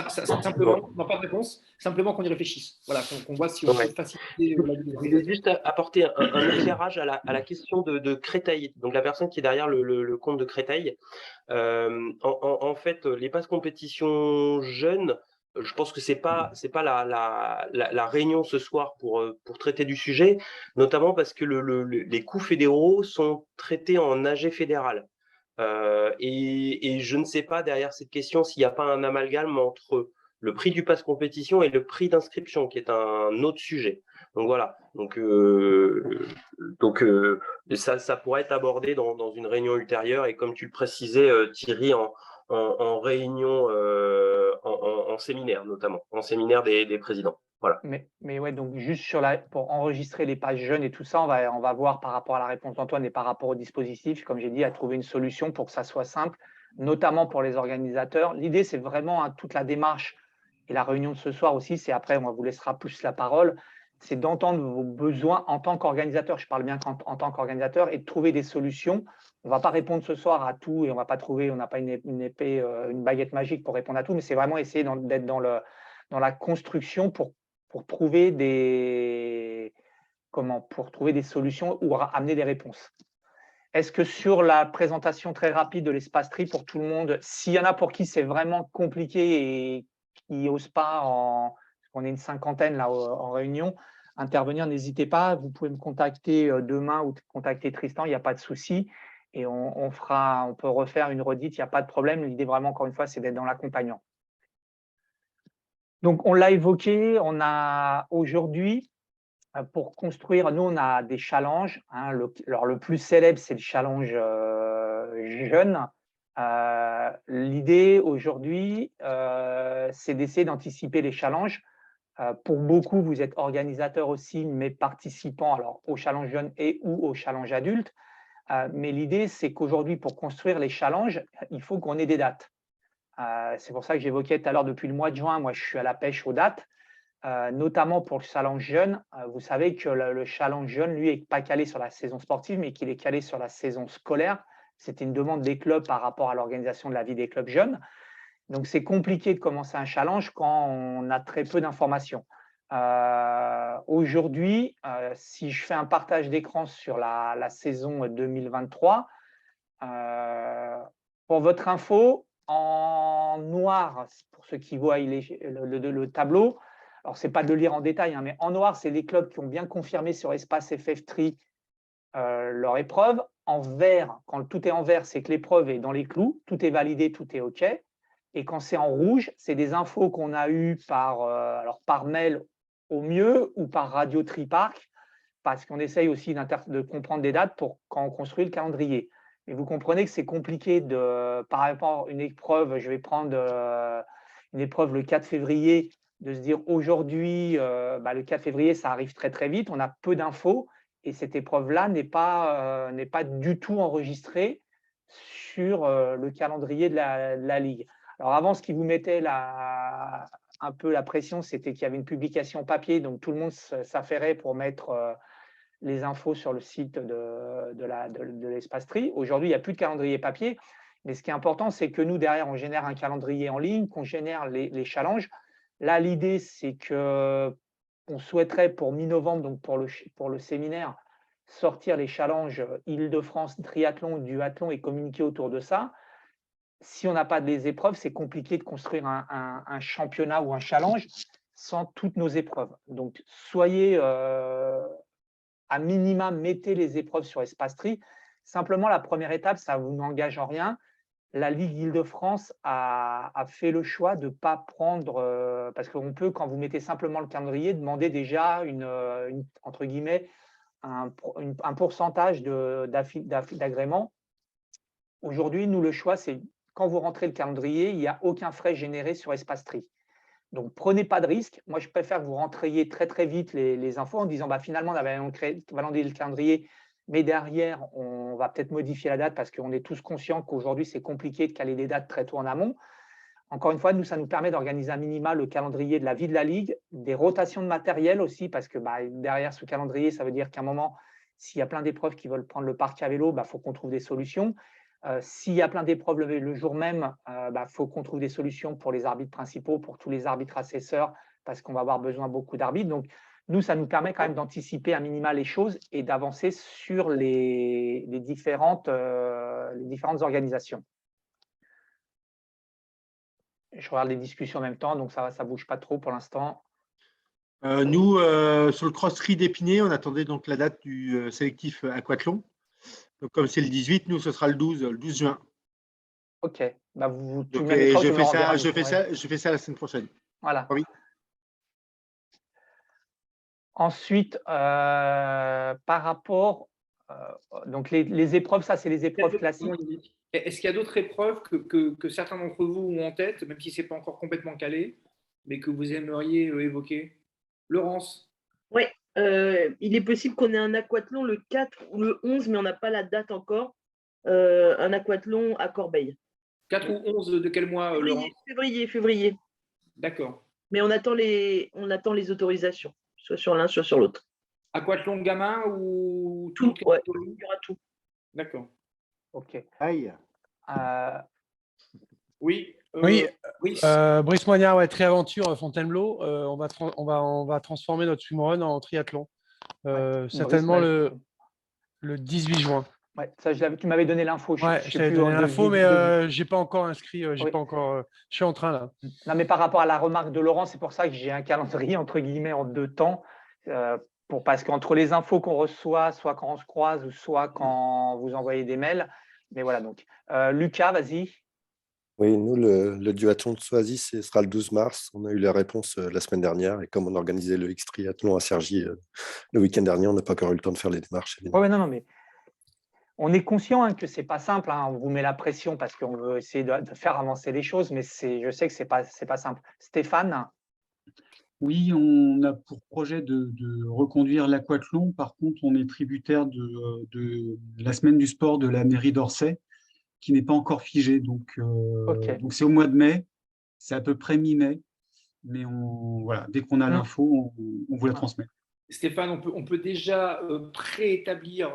Simplement, non, pas de réponse, simplement qu'on y réfléchisse. Voilà, qu'on voit si on peut faciliter la vie. Je voulais juste apporter un éclairage à la question de Créteil, donc la personne qui est derrière le compte de Créteil. En fait, les passes compétition jeunes, je pense que c'est pas la réunion ce soir pour traiter du sujet, notamment parce que les coûts fédéraux sont traités en AG fédéral. Et je ne sais pas derrière cette question s'il n'y a pas un amalgame entre le prix du pass compétition et le prix d'inscription, qui est un autre sujet. Donc voilà. Donc ça pourrait être abordé dans une réunion ultérieure et comme tu le précisais, Thierry, en réunion, en séminaire notamment, en séminaire des présidents. Voilà. Mais ouais, donc juste pour enregistrer les pages jeunes et tout ça, on va voir par rapport à la réponse d'Antoine et par rapport au dispositif, comme j'ai dit, à trouver une solution pour que ça soit simple, notamment pour les organisateurs. L'idée, c'est vraiment toute la démarche et la réunion de ce soir aussi, c'est après, on vous laissera plus la parole, c'est d'entendre vos besoins en tant qu'organisateur. Je parle bien en tant qu'organisateur et de trouver des solutions. On ne va pas répondre ce soir à tout et on n'a pas une épée, une baguette magique pour répondre à tout, mais c'est vraiment essayer d'être dans la construction pour trouver des solutions ou amener des réponses. Est-ce que sur la présentation très rapide de l'espace tri pour tout le monde, s'il y en a pour qui c'est vraiment compliqué et qui n'osent pas, on est une cinquantaine là en réunion, intervenir, n'hésitez pas, vous pouvez me contacter demain ou contacter Tristan, il n'y a pas de souci. Et on peut refaire une redite, il n'y a pas de problème. L'idée vraiment, encore une fois, c'est d'être dans l'accompagnement. Donc, on l'a évoqué, on a aujourd'hui, pour construire, nous, on a des challenges. Alors, le plus célèbre, c'est le challenge jeune. L'idée aujourd'hui, c'est d'essayer d'anticiper les challenges. Pour beaucoup, vous êtes organisateurs aussi, mais participants alors, au challenge jeune et ou au challenge adulte. Mais l'idée, c'est qu'aujourd'hui, pour construire les challenges, il faut qu'on ait des dates. C'est pour ça que j'évoquais tout à l'heure, depuis le mois de juin, moi, je suis à la pêche aux dates, notamment pour le challenge jeune. Vous savez que le challenge jeune, lui, n'est pas calé sur la saison sportive, mais qu'il est calé sur la saison scolaire. c'était une demande des clubs par rapport à l'organisation de la vie des clubs jeunes. Donc, c'est compliqué de commencer un challenge quand on a très peu d'informations. Aujourd'hui, si je fais un partage d'écran sur la saison 2023, pour votre info, en noir, pour ceux qui voient le tableau, alors ce n'est pas de le lire en détail, hein, mais en noir, c'est les clubs qui ont bien confirmé sur Espace FF3 leur épreuve. En vert, quand tout est en vert, c'est que l'épreuve est dans les clous, tout est validé, tout est OK. Et quand c'est en rouge, c'est des infos qu'on a eues par mail au mieux ou par Radio Triparc, parce qu'on essaye aussi de comprendre des dates pour quand on construit le calendrier. Et vous comprenez que c'est compliqué par rapport à une épreuve, je vais prendre une épreuve le 4 février, de se dire aujourd'hui, le 4 février, ça arrive très très vite, on a peu d'infos, et cette épreuve-là n'est pas du tout enregistrée sur le calendrier de la Ligue. Alors avant, ce qui vous mettait un peu la pression, c'était qu'il y avait une publication papier, donc tout le monde s'affairait pour mettre les infos sur le site de l'Espace Tri. Aujourd'hui, il n'y a plus de calendrier papier, mais ce qui est important, c'est que nous, derrière, on génère un calendrier en ligne, qu'on génère les challenges. Là, l'idée, c'est qu'on souhaiterait pour mi-novembre, donc pour le séminaire, sortir les challenges Île-de-France, triathlon, duathlon et communiquer autour de ça. Si on n'a pas des épreuves, c'est compliqué de construire un championnat ou un challenge sans toutes nos épreuves. Donc, soyez à minima, mettez les épreuves sur Espace Tri. Simplement, la première étape, ça vous n'engage en rien. La Ligue Île-de-France a fait le choix de ne pas prendre, parce qu'on peut, quand vous mettez simplement le calendrier, demander déjà entre guillemets, un pourcentage d'agrément. Aujourd'hui, nous, le choix, c'est quand vous rentrez le calendrier, il n'y a aucun frais généré sur Espace Tri. Donc, prenez pas de risque. Moi, je préfère que vous rentriez très, très vite les infos en disant finalement, on avait validé le calendrier, mais derrière, on va peut-être modifier la date parce qu'on est tous conscients qu'aujourd'hui, c'est compliqué de caler des dates très tôt en amont. Encore une fois, nous, ça nous permet d'organiser un minima le calendrier de la vie de la Ligue, des rotations de matériel aussi, parce que derrière ce calendrier, ça veut dire qu'à un moment, s'il y a plein d'épreuves qui veulent prendre le parc à vélo, faut qu'on trouve des solutions. S'il y a plein d'épreuves le jour même, faut qu'on trouve des solutions pour les arbitres principaux, pour tous les arbitres assesseurs, parce qu'on va avoir besoin beaucoup d'arbitres. Donc, nous, ça nous permet quand même d'anticiper un minima les choses et d'avancer sur les différentes organisations. Je regarde les discussions en même temps, donc ça ne bouge pas trop pour l'instant. Nous, sur le cross-tri d'Épinay, on attendait donc la date du sélectif aquathlon. Donc, comme c'est le 18, nous, ce sera le 12 juin. OK. Je fais ça la semaine prochaine. Voilà. Oui. Ensuite, par rapport… donc, les épreuves, ça, c'est les épreuves classiques. Est-ce qu'il y a d'autres épreuves que certains d'entre vous ont en tête, même si ce n'est pas encore complètement calé, mais que vous aimeriez évoquer? Laurence? Oui, il est possible qu'on ait un aquathlon le 4 ou le 11, mais on n'a pas la date encore. Un aquathlon à Corbeil. 4 ou 11 de quel mois, Laurence? Février. D'accord. Mais on attend les autorisations, soit sur l'un, soit sur l'autre. Aquathlon gamin ou tout? Ouais, il y aura tout. D'accord. OK. Aïe. Oui. Brice Moignard, Triaventure Fontainebleau. On va transformer notre swimrun en triathlon. Certainement le 18 juin. Ouais, ça, tu m'avais donné l'info. Je t'avais donné l'info, mais je n'ai pas encore inscrit. Je suis en train là. Non, mais par rapport à la remarque de Laurent, c'est pour ça que j'ai un calendrier entre guillemets en 2 temps. Parce qu'entre les infos qu'on reçoit, soit quand on se croise, ou soit quand vous envoyez des mails. Mais voilà, donc. Lucas, vas-y. Oui, nous, le duathlon de Soisy, ce sera le 12 mars. On a eu la réponse la semaine dernière. Et comme on organisait le X-Triathlon à Cergy le week-end dernier, on n'a pas encore eu le temps de faire les démarches. Oui, non, mais on est conscient que ce n'est pas simple. On vous met la pression parce qu'on veut essayer de faire avancer les choses, mais je sais que ce n'est pas simple. Stéphane? Oui, on a pour projet de reconduire l'aquathlon. Par contre, on est tributaire de la semaine du sport de la mairie d'Orsay, qui n'est pas encore figée. Donc, c'est au mois de mai, c'est à peu près mi-mai. Mais voilà, dès qu'on a l'info, on vous la transmet. Stéphane, on peut déjà préétablir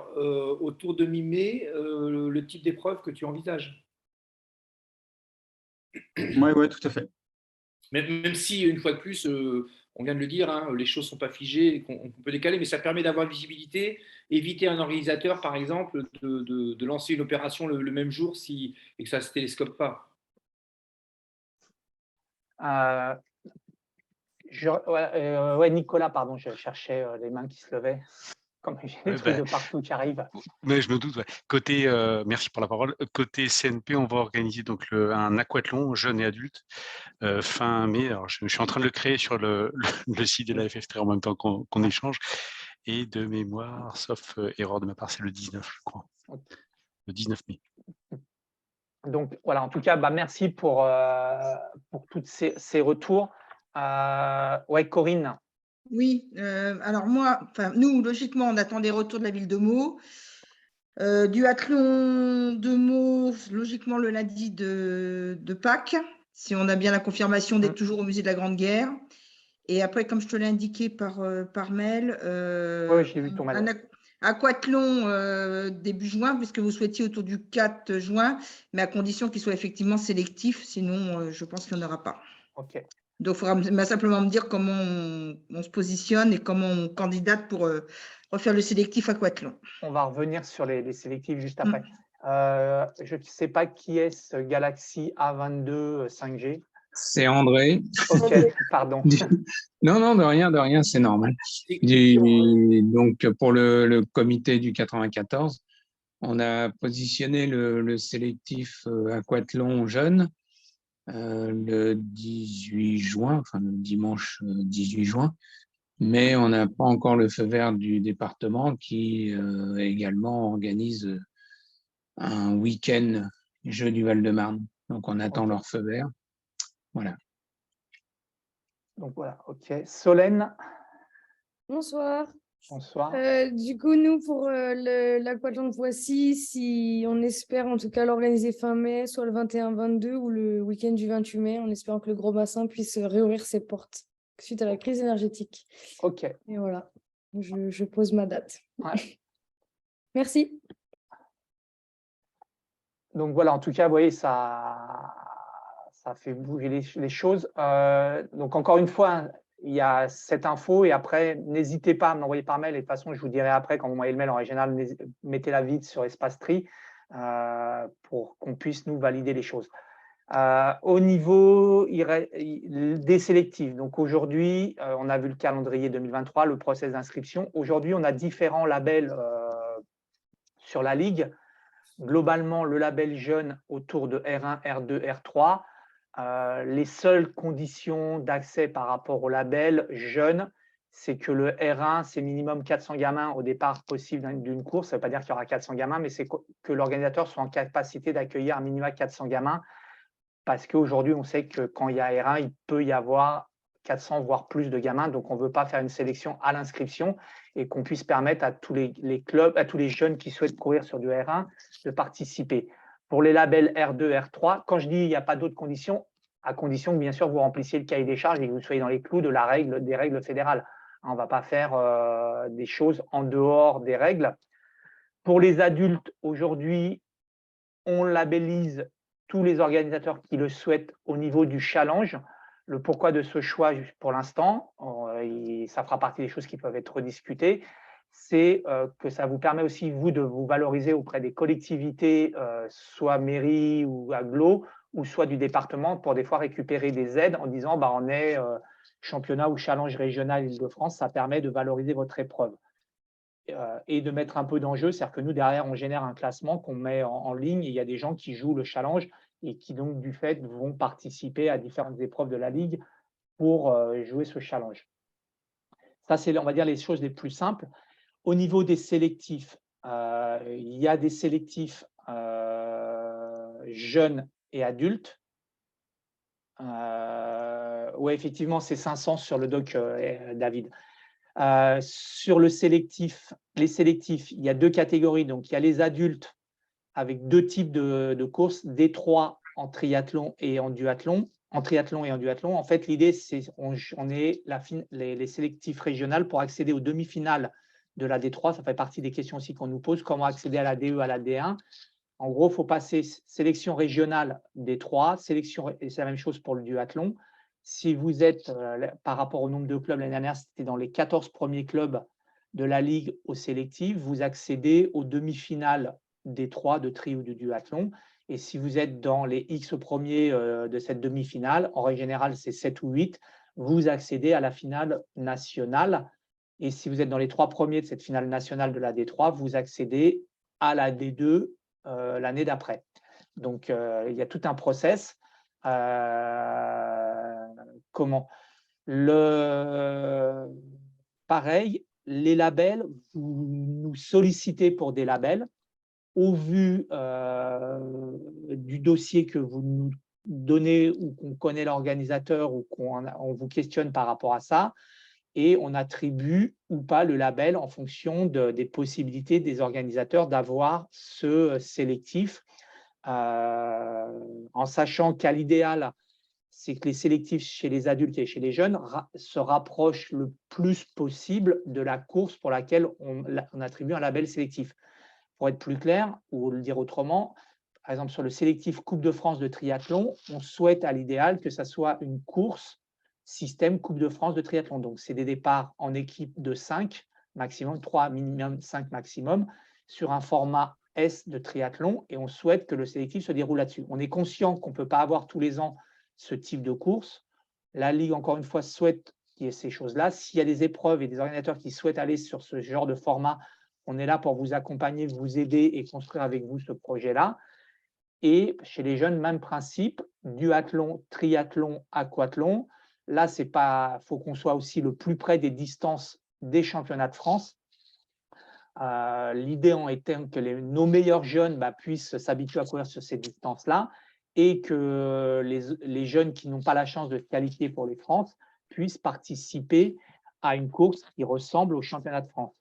autour de mi-mai le type d'épreuve que tu envisages. Oui, tout à fait. Même si, une fois de plus, on vient de le dire, hein, les choses ne sont pas figées et qu'on peut décaler, mais ça permet d'avoir une visibilité, éviter à un organisateur, par exemple, de lancer une opération le même jour et que ça ne se télescope pas. Nicolas, pardon, je cherchais les mains qui se levaient. Comme j'ai des trucs de partout qui arrivent. Mais je me doute. Côté, merci pour la parole. Côté CNP, on va organiser donc un aquathlon jeunes et adultes fin mai. Alors, je suis en train de le créer sur le site de la FF3 en même temps qu'on échange. Et de mémoire, sauf erreur de ma part, c'est le 19, je crois. Le 19 mai. Donc voilà, en tout cas, merci pour tous ces retours. Corinne. Oui, alors nous, logiquement, on attend des retours de la ville de Meaux. Duathlon de Meaux, logiquement, le lundi de Pâques, si on a bien la confirmation d'être toujours au musée de la Grande Guerre. Et après, comme je te l'ai indiqué par mail, j'ai vu ton mail. Un aquathlon début juin, puisque vous souhaitiez autour du 4 juin, mais à condition qu'il soit effectivement sélectif, sinon je pense qu'il n'y en aura pas. OK. Donc, il faudra simplement me dire comment on se positionne et comment on candidate pour refaire le sélectif aquathlon. On va revenir sur les sélectifs juste après. Je ne sais pas qui est ce Galaxy A22 5G. C'est André. Ok, pardon. Non, de rien, c'est normal. Donc, pour le comité du 94, on a positionné le sélectif aquathlon jeune le 18 juin, enfin le dimanche 18 juin, mais on n'a pas encore le feu vert du département qui également organise un week-end Jeux du Val-de-Marne. Donc, on attend leur feu vert. Voilà. Donc, voilà, OK. Solène. Bonsoir. Bonsoir. Du coup, nous, pour l'aquathlon de Poissy, si on espère en tout cas l'organiser fin mai, soit le 21-22 ou le week-end du 28 mai, en espérant que le gros bassin puisse réouvrir ses portes suite à la crise énergétique. OK. Et voilà, je pose ma date. Ouais. Merci. Donc voilà, en tout cas, vous voyez, ça fait bouger les choses. Donc encore une fois, il y a cette info et après, n'hésitez pas à me l'envoyer par mail. Et de toute façon, je vous dirai après, quand vous m'envoyez le mail en général, mettez-la vite sur Espace Tri pour qu'on puisse nous valider les choses. Au niveau des sélectifs, donc aujourd'hui, on a vu le calendrier 2023, le process d'inscription. Aujourd'hui, on a différents labels sur la Ligue. Globalement, le label jeune autour de R1, R2, R3. Les seules conditions d'accès par rapport au label jeune, c'est que le R1, c'est minimum 400 gamins au départ possible d'une course. Ça ne veut pas dire qu'il y aura 400 gamins, mais c'est que l'organisateur soit en capacité d'accueillir un minimum 400 gamins. Parce qu'aujourd'hui, on sait que quand il y a R1, il peut y avoir 400, voire plus de gamins. Donc, on ne veut pas faire une sélection à l'inscription et qu'on puisse permettre à tous les clubs, à tous les jeunes qui souhaitent courir sur du R1 de participer. Pour les labels R2, R3, quand je dis il n'y a pas d'autres conditions, à condition que bien sûr vous remplissiez le cahier des charges et que vous soyez dans les clous des règles fédérales. On ne va pas faire des choses en dehors des règles. Pour les adultes, aujourd'hui, on labellise tous les organisateurs qui le souhaitent au niveau du challenge. Le pourquoi de ce choix pour l'instant, ça fera partie des choses qui peuvent être rediscutées, c'est que ça vous permet aussi, vous, de vous valoriser auprès des collectivités, soit mairie ou agglo, ou soit du département, pour des fois récupérer des aides en disant on est championnat ou challenge régional Île-de-France, ça permet de valoriser votre épreuve. Et de mettre un peu d'enjeu, c'est-à-dire que nous, derrière, on génère un classement qu'on met en ligne, et il y a des gens qui jouent le challenge et qui, donc, du fait, vont participer à différentes épreuves de la Ligue pour jouer ce challenge. Ça, c'est, on va dire, les choses les plus simples. Au niveau des sélectifs, il y a des sélectifs jeunes et adultes. Oui, effectivement, c'est 500 sur le doc, David. Sur les sélectifs, il y a deux catégories. Donc, il y a les adultes avec deux types de courses, D3 en triathlon et en duathlon. en triathlon et en duathlon. En fait, l'idée, c'est on est les sélectifs régionales pour accéder aux demi-finales de la D3. Ça fait partie des questions aussi qu'on nous pose. Comment accéder à la DE, à la D1? En gros, il faut passer sélection régionale D3, sélection, et c'est la même chose pour le duathlon. Si vous êtes, par rapport au nombre de clubs, l'année dernière, c'était dans les 14 premiers clubs de la Ligue au sélectif, vous accédez aux demi-finales D3 de tri ou de duathlon. Et si vous êtes dans les X premiers de cette demi-finale, en règle générale, c'est 7 ou 8, vous accédez à la finale nationale. Et si vous êtes dans les 3 premiers de cette finale nationale de la D3, vous accédez à la D2 l'année d'après. Donc, il y a tout un process. Pareil, les labels, vous nous sollicitez pour des labels. Au vu du dossier que vous nous donnez ou qu'on connaît l'organisateur ou qu'on vous questionne par rapport à ça, et on attribue ou pas le label en fonction des possibilités des organisateurs d'avoir ce sélectif, en sachant qu'à l'idéal, c'est que les sélectifs chez les adultes et chez les jeunes se rapprochent le plus possible de la course pour laquelle on attribue un label sélectif. Pour être plus clair, ou le dire autrement, par exemple sur le sélectif Coupe de France de triathlon, on souhaite à l'idéal que ça soit une course système Coupe de France de triathlon. Donc, c'est des départs en équipe de 5 maximum, 3 minimum, 5 maximum, sur un format S de triathlon, et on souhaite que le sélectif se déroule là-dessus. On est conscient qu'on ne peut pas avoir tous les ans ce type de course. La Ligue, encore une fois, souhaite qu'il y ait ces choses-là. S'il y a des épreuves et des organisateurs qui souhaitent aller sur ce genre de format, on est là pour vous accompagner, vous aider et construire avec vous ce projet-là. Et chez les jeunes, même principe, duathlon, triathlon, aquathlon. Là, il faut qu'on soit aussi le plus près des distances des championnats de France. L'idée en étant que nos meilleurs jeunes puissent s'habituer à courir sur ces distances-là, et que les jeunes qui n'ont pas la chance de se qualifier pour les France puissent participer à une course qui ressemble au championnat de France.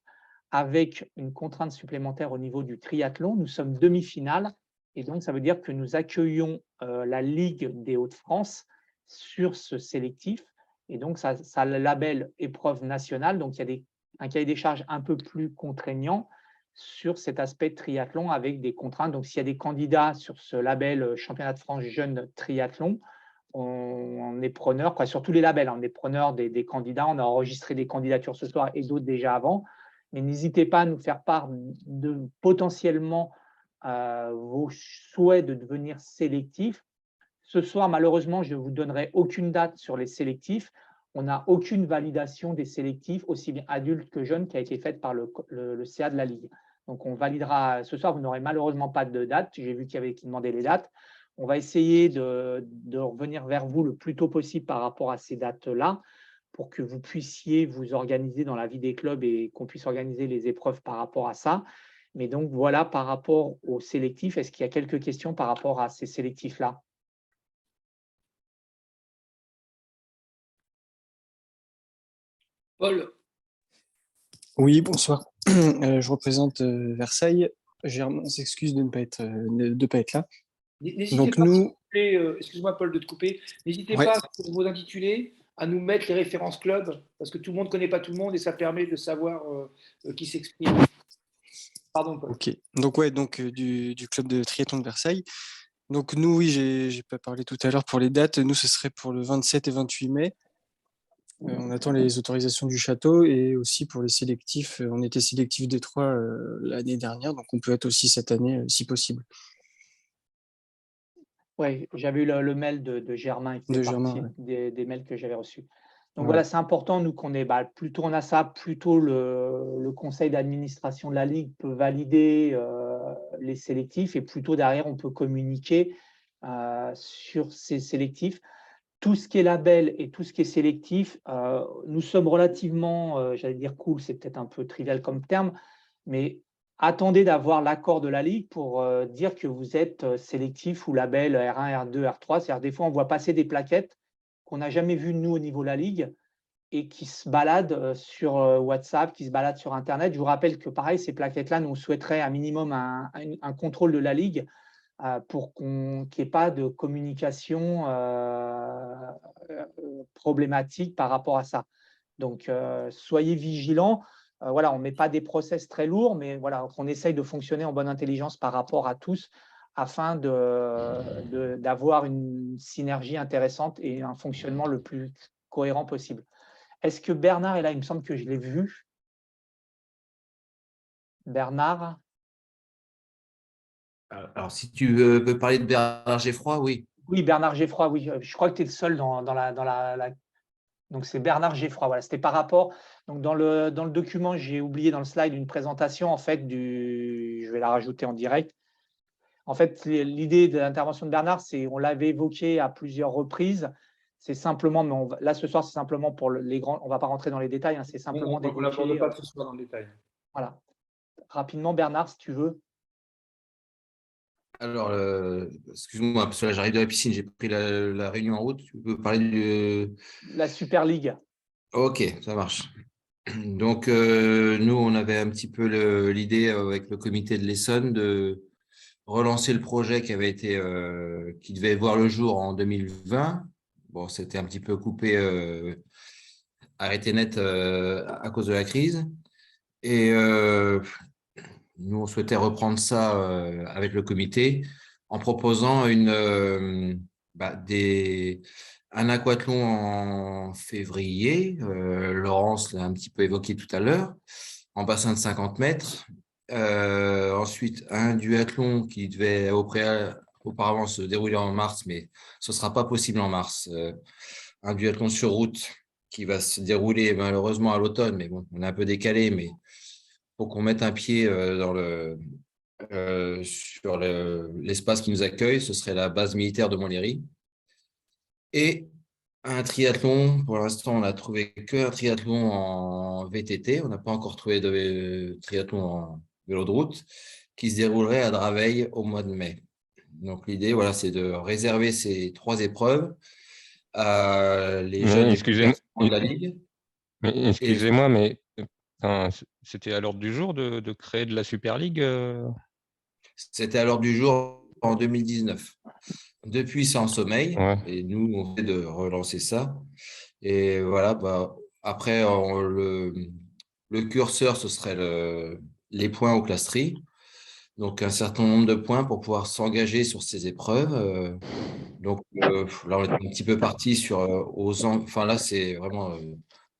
Avec une contrainte supplémentaire au niveau du triathlon, nous sommes demi-finale, et donc ça veut dire que nous accueillons la Ligue des Hauts-de-France sur ce sélectif, et donc ça a le label épreuve nationale, donc il y a un cahier des charges un peu plus contraignant sur cet aspect triathlon avec des contraintes. Donc s'il y a des candidats sur ce label championnat de France jeune triathlon, on est preneur, sur tous les labels, on est preneur des candidats. On a enregistré des candidatures ce soir et d'autres déjà avant, mais n'hésitez pas à nous faire part de potentiellement vos souhaits de devenir sélectif. Ce soir, malheureusement, je ne vous donnerai aucune date sur les sélectifs. On n'a aucune validation des sélectifs, aussi bien adultes que jeunes, qui a été faite par le CA de la Ligue. Donc, on validera ce soir. Vous n'aurez malheureusement pas de date. J'ai vu qu'il y avait qui demandaient les dates. On va essayer de revenir vers vous le plus tôt possible par rapport à ces dates-là, pour que vous puissiez vous organiser dans la vie des clubs et qu'on puisse organiser les épreuves par rapport à ça. Mais donc, voilà, par rapport aux sélectifs, est-ce qu'il y a quelques questions par rapport à ces sélectifs-là ? Paul. Oui, bonsoir. Je représente Versailles. Germain s'excuse de ne pas être là. N'hésitez pas, excuse-moi Paul de te couper, n'hésitez pas pour vos intitulés à nous mettre les références club, parce que tout le monde ne connaît pas tout le monde et ça permet de savoir qui s'exprime. Pardon Paul. Ok, donc du club de triathlon de Versailles. Donc nous, oui, j'ai pas parlé tout à l'heure pour les dates. Nous, ce serait pour le 27 et 28 mai. On attend les autorisations du château, et aussi pour les sélectifs. On était sélectif D3 l'année dernière, donc on peut être aussi cette année si possible. Oui, j'avais eu le mail de Germain, qui fait partie des mails que j'avais reçus. Donc voilà, c'est important, nous, qu'on ait, plutôt on a ça, plutôt le conseil d'administration de la Ligue peut valider les sélectifs, et plutôt derrière, on peut communiquer sur ces sélectifs. Tout ce qui est label et tout ce qui est sélectif, nous sommes relativement, j'allais dire cool, c'est peut-être un peu trivial comme terme, mais attendez d'avoir l'accord de la Ligue pour dire que vous êtes sélectif ou label R1, R2, R3. C'est-à-dire, des fois, on voit passer des plaquettes qu'on n'a jamais vues, nous, au niveau de la Ligue, et qui se baladent sur WhatsApp, qui se baladent sur Internet. Je vous rappelle que, pareil, ces plaquettes-là, nous souhaiterait un minimum un contrôle de la Ligue pour qu'il n'y ait pas de communication problématique par rapport à ça. Donc, soyez vigilants. Voilà, on ne met pas des process très lourds, mais voilà, on essaye de fonctionner en bonne intelligence par rapport à tous afin d'avoir une synergie intéressante et un fonctionnement le plus cohérent possible. Est-ce que Bernard est là? Il me semble que je l'ai vu. Bernard? Alors, si tu veux parler de Bernard Geffroy, oui. Oui, Bernard Geffroy, oui. Je crois que tu es le seul dans la... Donc, c'est Bernard Geffroy. Voilà, c'était par rapport... Donc, dans le document, j'ai oublié dans le slide une présentation, en fait, je vais la rajouter en direct. En fait, l'idée de l'intervention de Bernard, on l'avait évoqué à plusieurs reprises. C'est simplement, mais là, ce soir, c'est simplement pour les grands... On ne va pas rentrer dans les détails, hein, c'est simplement On n'aborde pas ce soir dans le détail. Voilà. Rapidement, Bernard, si tu veux. Alors, excuse-moi, parce que là, j'arrive de la piscine, j'ai pris la réunion en route. Tu peux parler de la Super League. Ok, ça marche. Donc, nous, on avait un petit peu l'idée avec le comité de l'Essonne de relancer le projet qui devait voir le jour en 2020. Bon, c'était un petit peu coupé, arrêté net à cause de la crise. Et nous, on souhaitait reprendre ça avec le comité en proposant un aquathlon en février. Laurence l'a un petit peu évoqué tout à l'heure, en bassin de 50 mètres. Ensuite, un duathlon qui devait auparavant se dérouler en mars, mais ce ne sera pas possible en mars. Un duathlon sur route qui va se dérouler malheureusement à l'automne, mais bon, on est un peu décalé, mais pour qu'on mette un pied sur l'espace qui nous accueille, ce serait la base militaire de Montlhéry. Et un triathlon, pour l'instant, on n'a trouvé qu'un triathlon en VTT. On n'a pas encore trouvé de triathlon en vélo de route qui se déroulerait à Draveil au mois de mai. Donc, l'idée, voilà, c'est de réserver ces 3 épreuves à les jeunes de la Ligue. Excusez-moi, mais c'était à l'ordre du jour de créer de la Super League C'était à l'ordre du jour en 2019. Depuis, c'est en sommeil. Ouais. Et nous, on fait de relancer ça. Et voilà, après, le curseur, ce serait les points au classerie. Donc, un certain nombre de points pour pouvoir s'engager sur ces épreuves. Donc, là, on est un petit peu parti sur Enfin, là, c'est vraiment...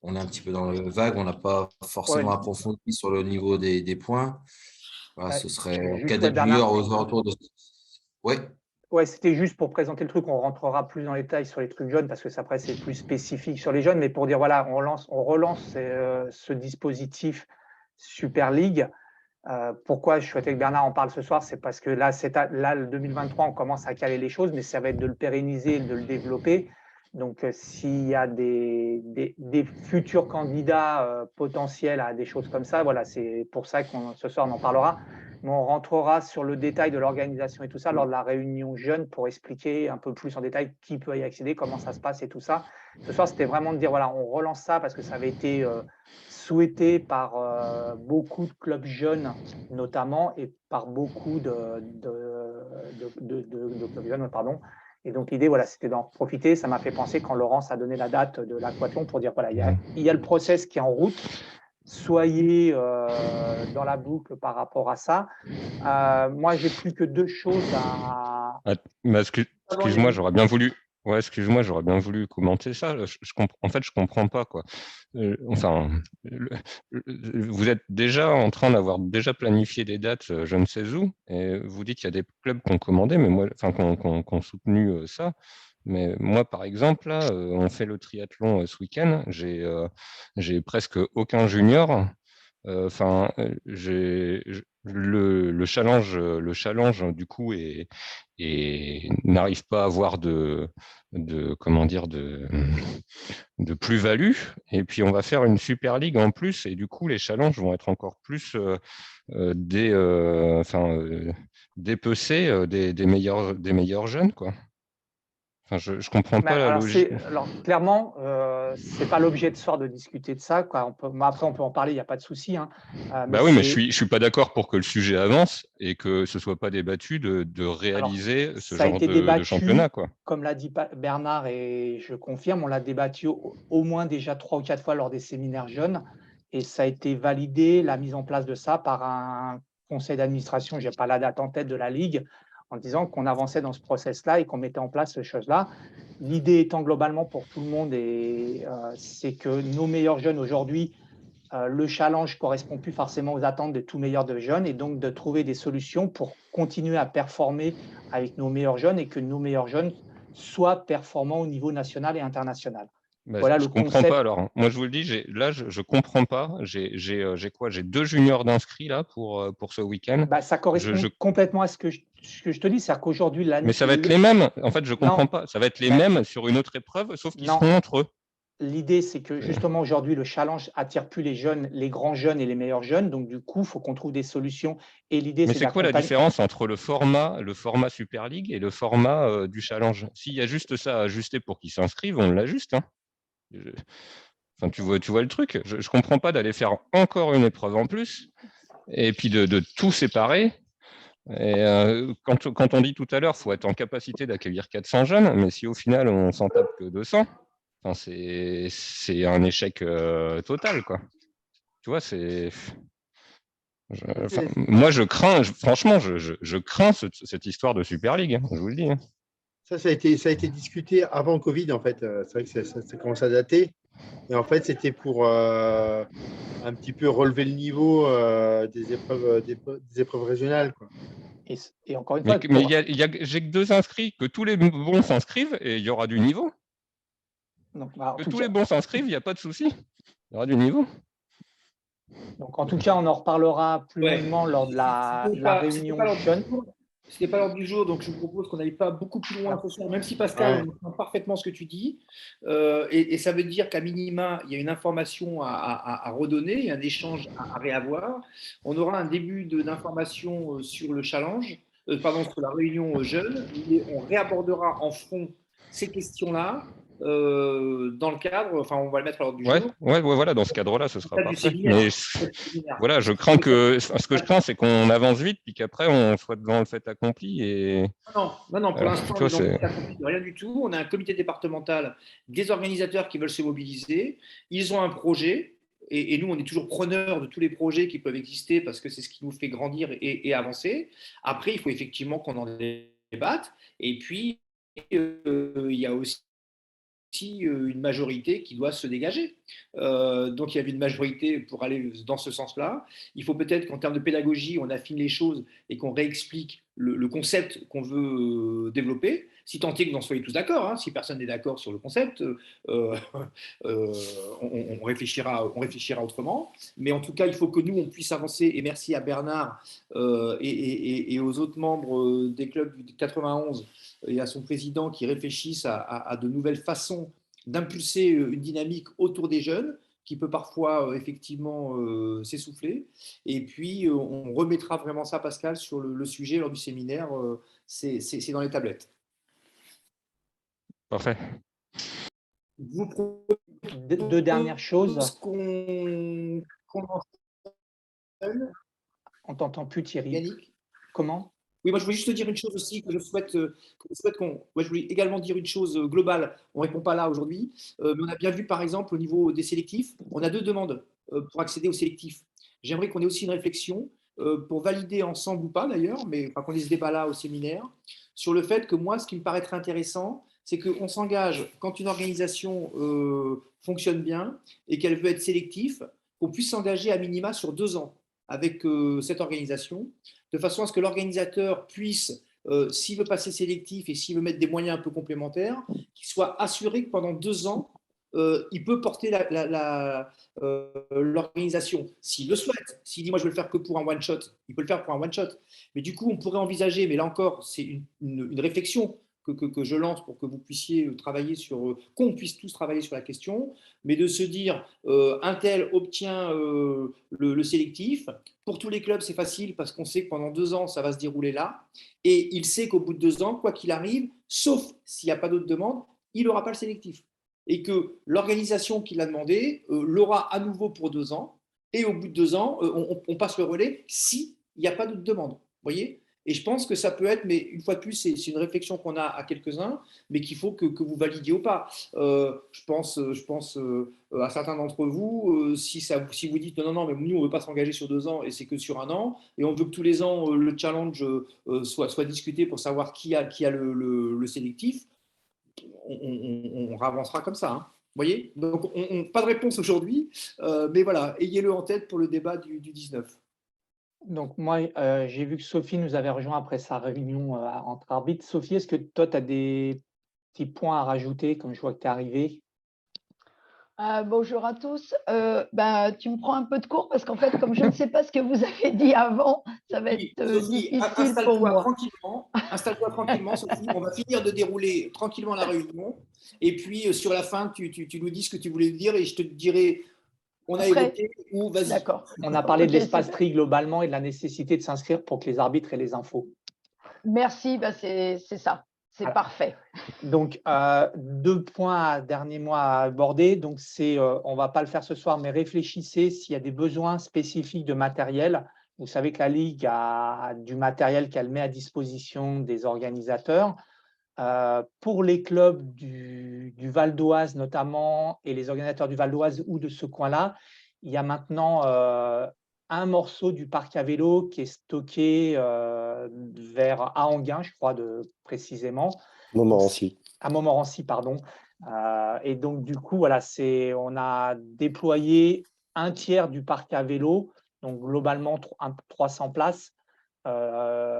on est un petit peu dans le vague. On n'a pas forcément approfondi sur le niveau des points. Voilà, ce serait Cadabure aux alentours de... Oui. Ouais, c'était juste pour présenter le truc. On rentrera plus dans les détails sur les trucs jeunes parce que après, c'est plus spécifique sur les jeunes. Mais pour dire, voilà, on relance ce dispositif Super League. Pourquoi je souhaitais que Bernard en parle ce soir, c'est parce que là, le 2023, on commence à caler les choses, mais ça va être de le pérenniser et de le développer. Donc, s'il y a des futurs candidats potentiels à des choses comme ça, voilà, c'est pour ça que ce soir, on en parlera. Mais on rentrera sur le détail de l'organisation et tout ça lors de la réunion jeune pour expliquer un peu plus en détail qui peut y accéder, comment ça se passe et tout ça. Ce soir, c'était vraiment de dire, voilà, on relance ça parce que ça avait été souhaité par beaucoup de clubs jeunes notamment et par beaucoup de clubs jeunes, pardon. Et donc, l'idée, voilà, c'était d'en profiter. Ça m'a fait penser quand Laurence a donné la date de l'aquathlon pour dire, voilà, il y a le process qui est en route. Soyez dans la boucle par rapport à ça. Moi, j'ai plus que 2 choses à... Excuse-moi, j'aurais bien voulu... Ouais, excuse-moi, j'aurais bien voulu commenter ça. En fait, je ne comprends pas, quoi. Vous êtes déjà en train d'avoir déjà planifié des dates, je ne sais où, et vous dites qu'il y a des clubs qui ont commandé, mais moi, enfin, qui ont soutenu ça. Mais moi, par exemple, là, on fait le triathlon ce week-end. J'ai presque aucun junior. Enfin, le challenge du coup n'arrive pas à avoir de plus-value. Et puis on va faire une Super League en plus, et du coup les challenges vont être encore plus dépecés des meilleurs jeunes, quoi. Enfin, je ne comprends pas la logique. Alors, clairement, ce n'est pas l'objet de ce soir de discuter de ça, quoi. Après, on peut en parler, il n'y a pas de souci. Hein. Bah oui, mais je suis pas d'accord pour que le sujet avance et que ce ne soit pas débattu de réaliser ce genre de championnat, quoi. Comme l'a dit Bernard, et je confirme, on l'a débattu au moins déjà 3 ou 4 fois lors des séminaires jeunes, et ça a été validé, la mise en place de ça, par un conseil d'administration, je n'ai pas la date en tête, de la Ligue, en disant qu'on avançait dans ce process-là et qu'on mettait en place ces choses-là. L'idée étant globalement pour tout le monde, c'est que nos meilleurs jeunes aujourd'hui, le challenge ne correspond plus forcément aux attentes des tout meilleurs de jeunes, et donc de trouver des solutions pour continuer à performer avec nos meilleurs jeunes et que nos meilleurs jeunes soient performants au niveau national et international. Bah, voilà je ne comprends pas alors. Moi, je vous le dis, là, je ne comprends pas. J'ai quoi? J'ai 2 juniors d'inscrits là pour ce week-end. Bah, ça correspond complètement à ce que je te dis. C'est-à-dire qu'aujourd'hui, mais ça va être les mêmes. En fait, je ne comprends pas. Ça va être les mêmes sur une autre épreuve, sauf qu'ils seront entre eux. L'idée, c'est que justement aujourd'hui, le challenge attire plus les jeunes, les grands jeunes et les meilleurs jeunes. Donc, du coup, il faut qu'on trouve des solutions. Et l'idée, mais c'est quoi la différence entre le format Super League et le format du challenge? S'il y a juste ça à ajuster pour qu'ils s'inscrivent, on l'ajuste. Hein. Enfin, tu vois le truc. Je ne comprends pas d'aller faire encore une épreuve en plus et puis de tout séparer. Et quand on dit tout à l'heure, il faut être en capacité d'accueillir 400 jeunes, mais si au final on s'en tape que 200, enfin, c'est un échec total, quoi. Tu vois, moi je crains, franchement, je crains cette histoire de Super League, hein, je vous le dis. Hein. Ça a été discuté avant Covid, en fait. C'est vrai que ça commence à dater. Et en fait, c'était pour un petit peu relever le niveau des épreuves régionales, quoi. Et encore une fois, mais j'ai que 2 inscrits, que tous les bons s'inscrivent et il y aura du niveau. Donc, les bons s'inscrivent, il n'y a pas de souci. Il y aura du niveau. Donc, en tout cas, on en reparlera plus longuement lors de la réunion jeune. Ce n'est pas l'ordre du jour, donc je vous propose qu'on n'aille pas beaucoup plus loin ce soir, même si Pascal, on comprend parfaitement ce que tu dis. Et ça veut dire qu'à minima, il y a une information à redonner, un échange à réavoir. On aura un début d'information sur le challenge, sur la réunion jeune. On réabordera en front ces questions-là. Dans le cadre, enfin, on va le mettre à l'ordre du jour. Voilà, dans ce cadre-là, ce sera parfait. Mais voilà, ce que je crains, c'est qu'on avance vite, puis qu'après, on soit devant le fait accompli. Et... Non, pour l'instant, on n'est rien du tout. On a un comité départemental, des organisateurs qui veulent se mobiliser. Ils ont un projet. Et nous, on est toujours preneurs de tous les projets qui peuvent exister parce que c'est ce qui nous fait grandir et avancer. Après, il faut effectivement qu'on en débatte. Et puis, il y a aussi une majorité qui doit se dégager. Donc, il y avait une majorité pour aller dans ce sens-là. Il faut peut-être qu'en termes de pédagogie, on affine les choses et qu'on réexplique le concept qu'on veut développer. Si tant est que vous en soyez tous d'accord, hein, si personne n'est d'accord sur le concept, on réfléchira autrement. Mais en tout cas, il faut que nous, on puisse avancer. Et merci à Bernard et aux autres membres des clubs du 91 et à son président qui réfléchissent à de nouvelles façons d'impulser une dynamique autour des jeunes qui peut parfois effectivement s'essouffler. Et puis, on remettra vraiment ça, Pascal, sur le sujet lors du séminaire. C'est dans les tablettes. Parfait. Deux dernières choses. On t'entend plus, Thierry. Yannick. Comment? Oui, moi je voulais juste te dire une chose aussi que je souhaite qu'on. Moi je voulais également dire une chose globale. On ne répond pas là aujourd'hui, mais on a bien vu par exemple au niveau des sélectifs, on a 2 demandes pour accéder aux sélectifs. J'aimerais qu'on ait aussi une réflexion pour valider ensemble ou pas d'ailleurs, mais qu'on ait ce débat là au séminaire sur le fait que moi, ce qui me paraîtrait intéressant, c'est qu'on s'engage quand une organisation fonctionne bien et qu'elle veut être sélectif, qu'on puisse s'engager à minima sur 2 ans avec cette organisation, de façon à ce que l'organisateur puisse, s'il veut passer sélectif et s'il veut mettre des moyens un peu complémentaires, qu'il soit assuré que pendant 2 ans, il peut porter l'organisation. S'il le souhaite, s'il dit « moi je veux le faire que pour un one-shot », il peut le faire pour un one-shot. Mais du coup, on pourrait envisager, mais là encore, c'est une réflexion que je lance pour que vous puissiez travailler qu'on puisse tous travailler sur la question, mais de se dire, un tel obtient le sélectif. Pour tous les clubs, c'est facile parce qu'on sait que pendant 2 ans, ça va se dérouler là. Et il sait qu'au bout de 2 ans, quoi qu'il arrive, sauf s'il n'y a pas d'autres demandes, il n'aura pas le sélectif. Et que l'organisation qui l'a demandé l'aura à nouveau pour 2 ans. Et au bout de 2 ans, on passe le relais s'il n'y a pas d'autres demandes. Vous voyez ? Et je pense que ça peut être, mais une fois de plus, c'est une réflexion qu'on a à quelques-uns, mais qu'il faut que vous validiez ou pas. Je pense à certains d'entre vous, si vous dites non, mais nous, on ne veut pas s'engager sur 2 ans et c'est que sur 1 an, et on veut que tous les ans, le challenge soit discuté pour savoir qui a le sélectif, on avancera comme ça. Hein. Vous voyez ? Donc, pas de réponse aujourd'hui, mais voilà, ayez-le en tête pour le débat du 19. Donc, moi, j'ai vu que Sophie nous avait rejoint après sa réunion entre arbitres. Sophie, est-ce que toi, tu as des petits points à rajouter, comme je vois que tu es arrivée? Bonjour à tous. Tu me prends un peu de cours parce qu'en fait, comme je ne sais pas ce que vous avez dit avant, ça va être difficile pour moi. Installe-toi tranquillement, Sophie. On va finir de dérouler tranquillement la réunion. Et puis, sur la fin, tu nous dis ce que tu voulais dire et je te dirai. On a évoqué ou vas-y. D'accord. On a parlé de l'espace tri globalement et de la nécessité de s'inscrire pour que les arbitres aient les infos. Merci, c'est ça. C'est voilà. Parfait. Donc, 2 points derniers mois à aborder. Donc, on ne va pas le faire ce soir, mais réfléchissez s'il y a des besoins spécifiques de matériel. Vous savez que la Ligue a du matériel qu'elle met à disposition des organisateurs. Pour les clubs du Val d'Oise notamment et les organisateurs du Val d'Oise ou de ce coin-là, il y a maintenant un morceau du parc à vélo qui est stocké vers Ahanguin, je crois précisément. Montmorency. À Montmorency, pardon. Et donc, du coup, voilà, on a déployé 1/3 du parc à vélo, donc globalement 300 places.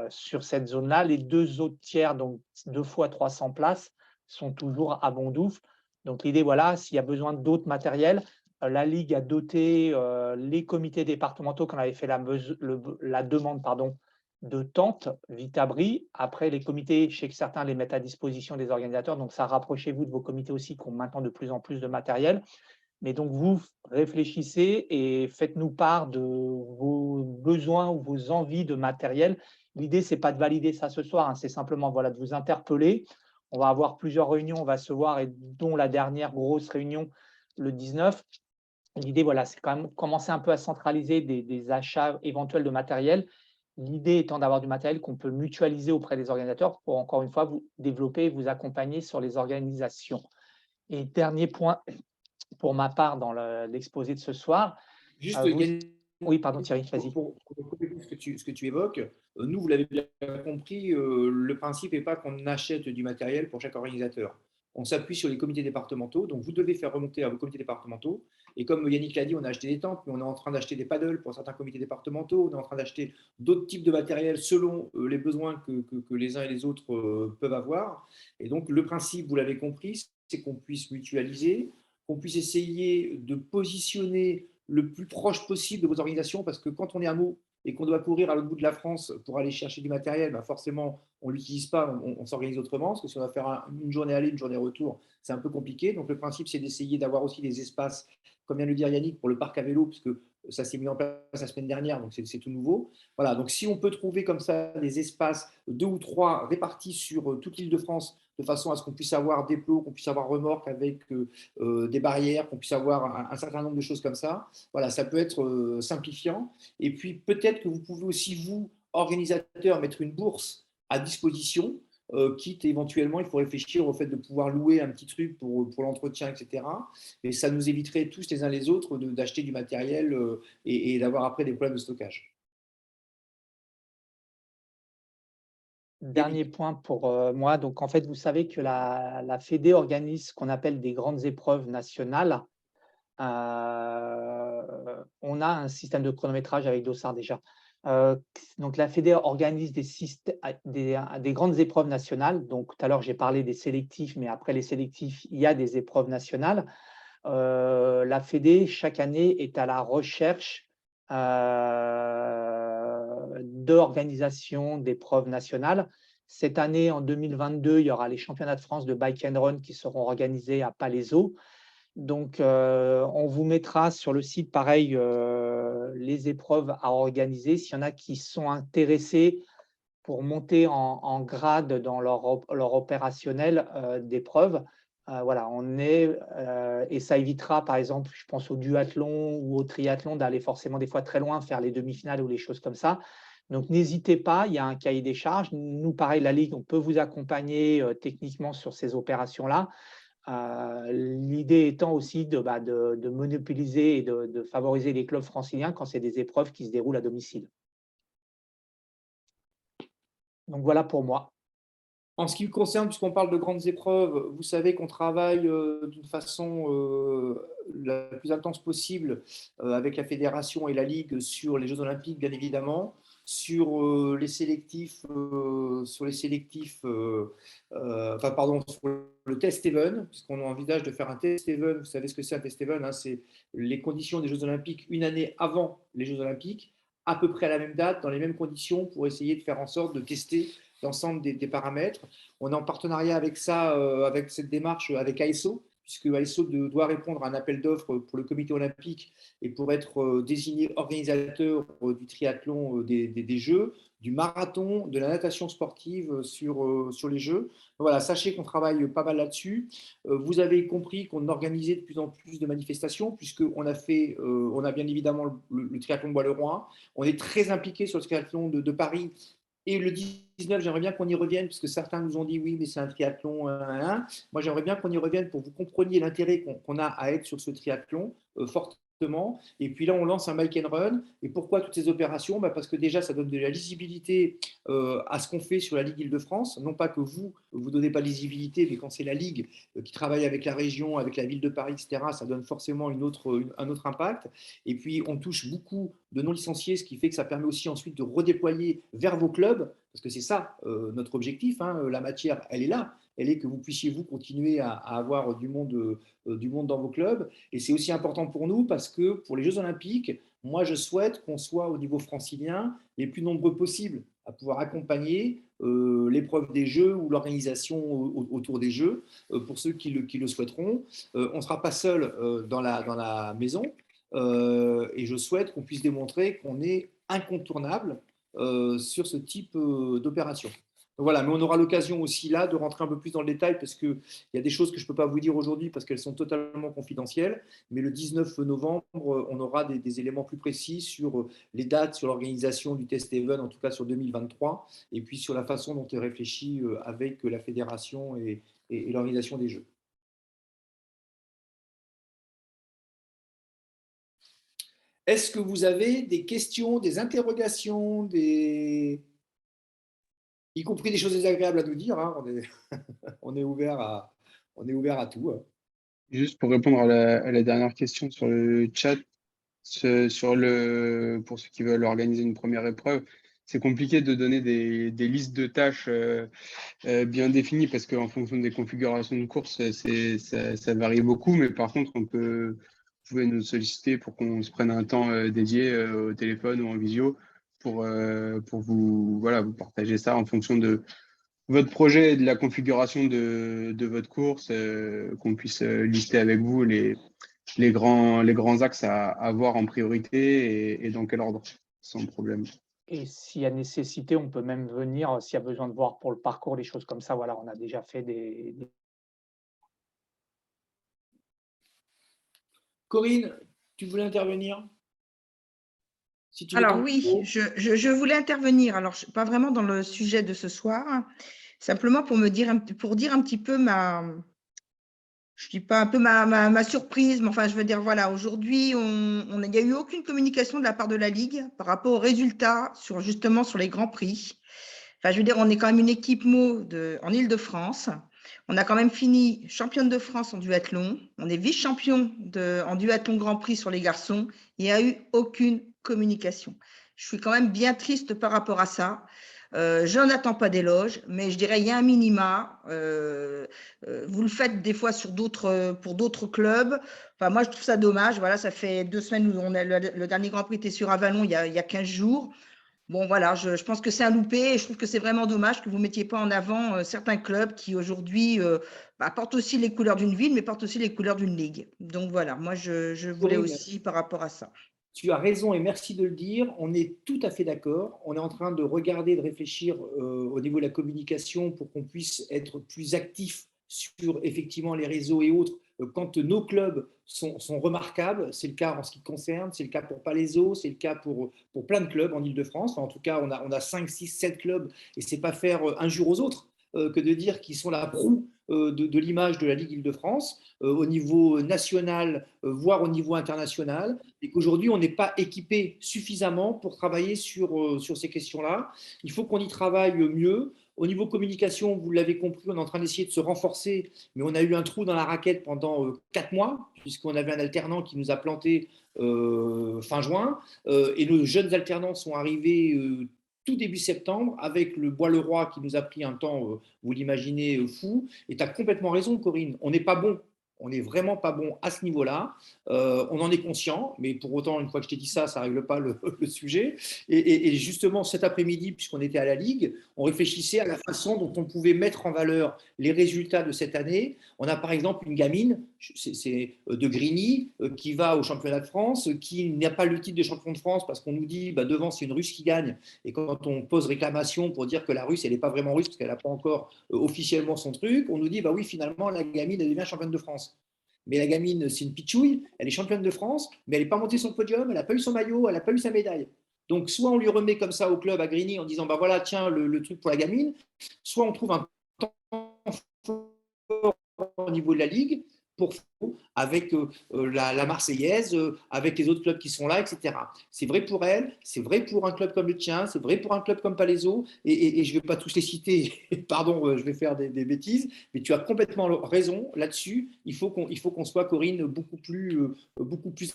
Sur cette zone-là, les 2 autres tiers, donc 2 fois 300 places, sont toujours à Bondoufle. Donc l'idée, voilà, s'il y a besoin d'autres matériels, la Ligue a doté les comités départementaux quand on avait fait la demande de tentes Vitabri. Après, les comités, je sais que certains les mettent à disposition des organisateurs, donc ça rapprochez-vous de vos comités aussi qui ont maintenant de plus en plus de matériel. Mais donc, vous réfléchissez et faites-nous part de vos besoins ou vos envies de matériel. L'idée, ce n'est pas de valider ça ce soir, hein, c'est simplement de vous interpeller. On va avoir plusieurs réunions, on va se voir, et dont la dernière grosse réunion le 19. L'idée, voilà, c'est quand même commencer un peu à centraliser des achats éventuels de matériel. L'idée étant d'avoir du matériel qu'on peut mutualiser auprès des organisateurs pour, encore une fois, vous développer et vous accompagner sur les organisations. Et dernier point, pour ma part, dans l'exposé de ce soir. Juste, oui, pardon Thierry, vas-y. Pour ce que tu évoques, nous, vous l'avez bien compris, le principe n'est pas qu'on achète du matériel pour chaque organisateur. On s'appuie sur les comités départementaux, donc vous devez faire remonter à vos comités départementaux. Et comme Yannick l'a dit, on a acheté des tentes, mais on est en train d'acheter des paddles pour certains comités départementaux, on est en train d'acheter d'autres types de matériel selon les besoins que les uns et les autres peuvent avoir. Et donc, le principe, vous l'avez compris, c'est qu'on puisse mutualiser, qu'on puisse essayer de positionner le plus proche possible de vos organisations, parce que quand on est à Meaux et qu'on doit courir à l'autre bout de la France pour aller chercher du matériel, forcément, on ne l'utilise pas, on s'organise autrement, parce que si on va faire une journée aller, une journée retour, c'est un peu compliqué. Donc, le principe, c'est d'essayer d'avoir aussi des espaces, comme vient de le dire Yannick, pour le parc à vélo, puisque ça s'est mis en place la semaine dernière, donc c'est tout nouveau. Voilà, donc si on peut trouver comme ça des espaces, 2 ou 3 répartis sur toute l'Île-de-France, de façon à ce qu'on puisse avoir des plots, qu'on puisse avoir remorques avec des barrières, qu'on puisse avoir un certain nombre de choses comme ça. Voilà, ça peut être simplifiant. Et puis peut-être que vous pouvez aussi, vous, organisateurs, mettre une bourse à disposition, quitte éventuellement, il faut réfléchir au fait de pouvoir louer un petit truc pour l'entretien, etc. Et ça nous éviterait tous les uns les autres d'acheter du matériel et d'avoir après des problèmes de stockage. Dernier point pour moi. Donc, en fait, vous savez que la Fédé organise ce qu'on appelle des grandes épreuves nationales. On a un système de chronométrage avec Dossard déjà. Donc, la Fédé organise des grandes épreuves nationales. Donc, tout à l'heure, j'ai parlé des sélectifs, mais après les sélectifs, il y a des épreuves nationales. La Fédé, chaque année, est à la recherche d'organisation d'épreuves nationales. Cette année, en 2022, il y aura les championnats de France de bike and run qui seront organisés à Palaiseau. Donc, on vous mettra sur le site, pareil, les épreuves à organiser. S'il y en a qui sont intéressés pour monter en grade dans leur opérationnel d'épreuves, voilà, et ça évitera, par exemple, je pense au duathlon ou au triathlon, d'aller forcément des fois très loin, faire les demi-finales ou les choses comme ça. Donc, n'hésitez pas, il y a un cahier des charges. Nous, pareil, la Ligue, on peut vous accompagner techniquement sur ces opérations-là. L'idée étant aussi de monopoliser et de favoriser les clubs franciliens quand c'est des épreuves qui se déroulent à domicile. Donc, voilà pour moi. En ce qui me concerne, puisqu'on parle de grandes épreuves, vous savez qu'on travaille d'une façon la plus intense possible avec la fédération et la Ligue sur les Jeux Olympiques, bien évidemment, sur les sélectifs, sur le test even, puisqu'on envisage de faire un test even. Vous savez ce que c'est un test even, hein, c'est les conditions des Jeux Olympiques une année avant les Jeux Olympiques, à peu près à la même date, dans les mêmes conditions, pour essayer de faire en sorte de tester l'ensemble des paramètres. On est en partenariat avec ça, avec cette démarche avec ASO, puisque ASO doit répondre à un appel d'offres pour le comité olympique et pour être désigné organisateur du triathlon des Jeux, du marathon, de la natation sportive sur les Jeux. Voilà, sachez qu'on travaille pas mal là-dessus. Vous avez compris qu'on organisait de plus en plus de manifestations, puisqu'on a bien évidemment le triathlon Bois-le-Roi. On est très impliqué sur le triathlon de Paris. Et le 19, j'aimerais bien qu'on y revienne, parce que certains nous ont dit oui, mais c'est un triathlon. Moi, j'aimerais bien qu'on y revienne pour que vous compreniez l'intérêt qu'on a à être sur ce triathlon fortement. Et puis là, on lance un bike and run. Et pourquoi toutes ces opérations? Parce que déjà, ça donne de la lisibilité à ce qu'on fait sur la Ligue Île-de-France. Non pas que vous ne donnez pas de lisibilité, mais quand c'est la Ligue qui travaille avec la région, avec la ville de Paris, etc., ça donne forcément un autre impact. Et puis, on touche beaucoup de non-licenciés, ce qui fait que ça permet aussi ensuite de redéployer vers vos clubs, parce que c'est ça notre objectif, hein, la matière, elle est là. Elle est que vous puissiez, vous, continuer à avoir du monde dans vos clubs. Et c'est aussi important pour nous parce que pour les Jeux Olympiques, moi, je souhaite qu'on soit au niveau francilien les plus nombreux possibles à pouvoir accompagner l'épreuve des Jeux ou l'organisation autour des Jeux pour ceux qui le souhaiteront. On ne sera pas seul dans la maison et je souhaite qu'on puisse démontrer qu'on est incontournable sur ce type d'opération. Voilà, mais on aura l'occasion aussi là de rentrer un peu plus dans le détail parce qu'il y a des choses que je ne peux pas vous dire aujourd'hui parce qu'elles sont totalement confidentielles. Mais le 19 novembre, on aura des éléments plus précis sur les dates, sur l'organisation du test even, en tout cas sur 2023, et puis sur la façon dont est réfléchi avec la fédération et l'organisation des Jeux. Est-ce que vous avez des questions, des interrogations, y compris des choses désagréables à nous dire, hein. On est ouvert à tout. Hein. Juste pour répondre à la dernière question sur le chat, pour ceux qui veulent organiser une première épreuve, c'est compliqué de donner des listes de tâches bien définies parce qu'en fonction des configurations de course, ça varie beaucoup. Mais par contre, vous pouvez nous solliciter pour qu'on se prenne un temps dédié au téléphone ou en visio pour vous partager ça en fonction de votre projet et de la configuration de votre course, qu'on puisse lister avec vous les grands axes à voir en priorité et dans quel ordre, sans problème. Et s'il y a nécessité, on peut même venir, s'il y a besoin de voir pour le parcours, des choses comme ça. Voilà, on a déjà fait des... Corinne, tu voulais intervenir? Alors oui, je voulais intervenir. Alors, pas vraiment dans le sujet de ce soir, simplement pour dire un petit peu je dis pas un peu ma surprise, mais enfin, je veux dire, voilà, aujourd'hui, il n'y a eu aucune communication de la part de la Ligue par rapport aux résultats justement sur les grands prix. Enfin, je veux dire, on est quand même une équipe en Île-de-France. On a quand même fini championne de France en duathlon. On est vice-champion en duathlon Grand Prix sur les garçons. Il n'y a eu aucune communication. Je suis quand même bien triste par rapport à ça. Je n'attends pas d'éloges, mais je dirais il y a un minima. Vous le faites des fois pour d'autres clubs. Enfin, moi, je trouve ça dommage. Voilà, ça fait 2 semaines où le dernier Grand Prix était sur Avalon il y a 15 jours. Bon, voilà, je pense que c'est un loupé et je trouve que c'est vraiment dommage que vous ne mettiez pas en avant certains clubs qui aujourd'hui portent aussi les couleurs d'une ville, mais portent aussi les couleurs d'une ligue. Donc voilà, moi, je voulais Corinne, aussi par rapport à ça. tu as raison et merci de le dire. On est tout à fait d'accord. On est en train de regarder, de réfléchir au niveau de la communication pour qu'on puisse être plus actif sur effectivement les réseaux et autres quand nos clubs sont remarquables. C'est le cas en ce qui concerne, c'est le cas pour Palaiseau, c'est le cas pour plein de clubs en Ile-de-France. Enfin, en tout cas, on a 5, 6, 7 clubs et ce n'est pas faire injure aux autres que de dire qu'ils sont la proue de l'image de la Ligue Île-de-France au niveau national, voire au niveau international, et qu'aujourd'hui, on n'est pas équipé suffisamment pour travailler sur ces questions-là. Il faut qu'on y travaille mieux. Au niveau communication, vous l'avez compris, on est en train d'essayer de se renforcer, mais on a eu un trou dans la raquette pendant 4 mois, puisqu'on avait un alternant qui nous a planté fin juin, et nos jeunes alternants sont arrivés tout début septembre, avec le Bois-le-Roi qui nous a pris un temps, vous l'imaginez, fou. Et tu as complètement raison, Corinne, on n'est pas bon. On n'est vraiment pas bon à ce niveau-là. On en est conscient, mais pour autant, une fois que je t'ai dit ça, ça ne règle pas le sujet. Et justement, cet après-midi, puisqu'on était à la Ligue, on réfléchissait à la façon dont on pouvait mettre en valeur les résultats de cette année. On a par exemple une gamine, c'est de Grigny, qui va au championnat de France, qui n'a pas le titre de champion de France parce qu'on nous dit devant, c'est une Russe qui gagne. Et quand on pose réclamation pour dire que la Russe, elle n'est pas vraiment russe parce qu'elle n'a pas encore officiellement son truc, on nous dit oui, finalement, la gamine, elle devient championne de France. Mais la gamine, c'est une pitchouille, elle est championne de France, mais elle n'est pas montée sur le podium, elle n'a pas eu son maillot, elle n'a pas eu sa médaille. Donc, soit on lui remet comme ça au club à Grigny en disant voilà, tiens, le truc pour la gamine, soit on trouve un temps fort au niveau de la Ligue pour avec la Marseillaise, avec les autres clubs qui sont là, etc. C'est vrai pour elle, c'est vrai pour un club comme le tien, c'est vrai pour un club comme Palaiseau, et je ne vais pas tous les citer, pardon, je vais faire des bêtises, mais tu as complètement raison là-dessus. Il faut qu'on soit, Corinne, beaucoup plus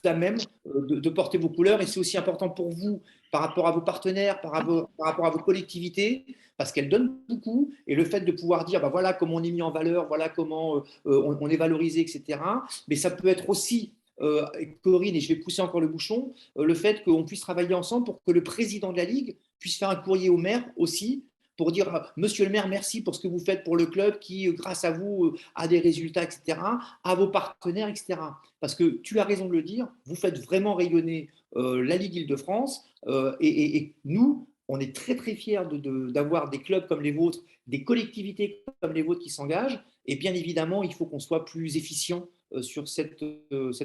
à même de porter vos couleurs, et c'est aussi important pour vous, par rapport à vos partenaires, par rapport à vos collectivités, parce qu'elles donnent beaucoup, et le fait de pouvoir dire voilà comment on est mis en valeur, voilà comment on est valorisé, etc. Mais ça peut être aussi, Corinne, et je vais pousser encore le bouchon, le fait qu'on puisse travailler ensemble pour que le président de la Ligue puisse faire un courrier au maire aussi, pour dire monsieur le maire, merci pour ce que vous faites pour le club qui, grâce à vous, a des résultats, etc., à vos partenaires, etc. Parce que tu as raison de le dire, vous faites vraiment rayonner la Ligue Île-de-France, et nous, on est très très fiers d'avoir des clubs comme les vôtres, des collectivités comme les vôtres qui s'engagent, et bien évidemment, il faut qu'on soit plus efficient sur cet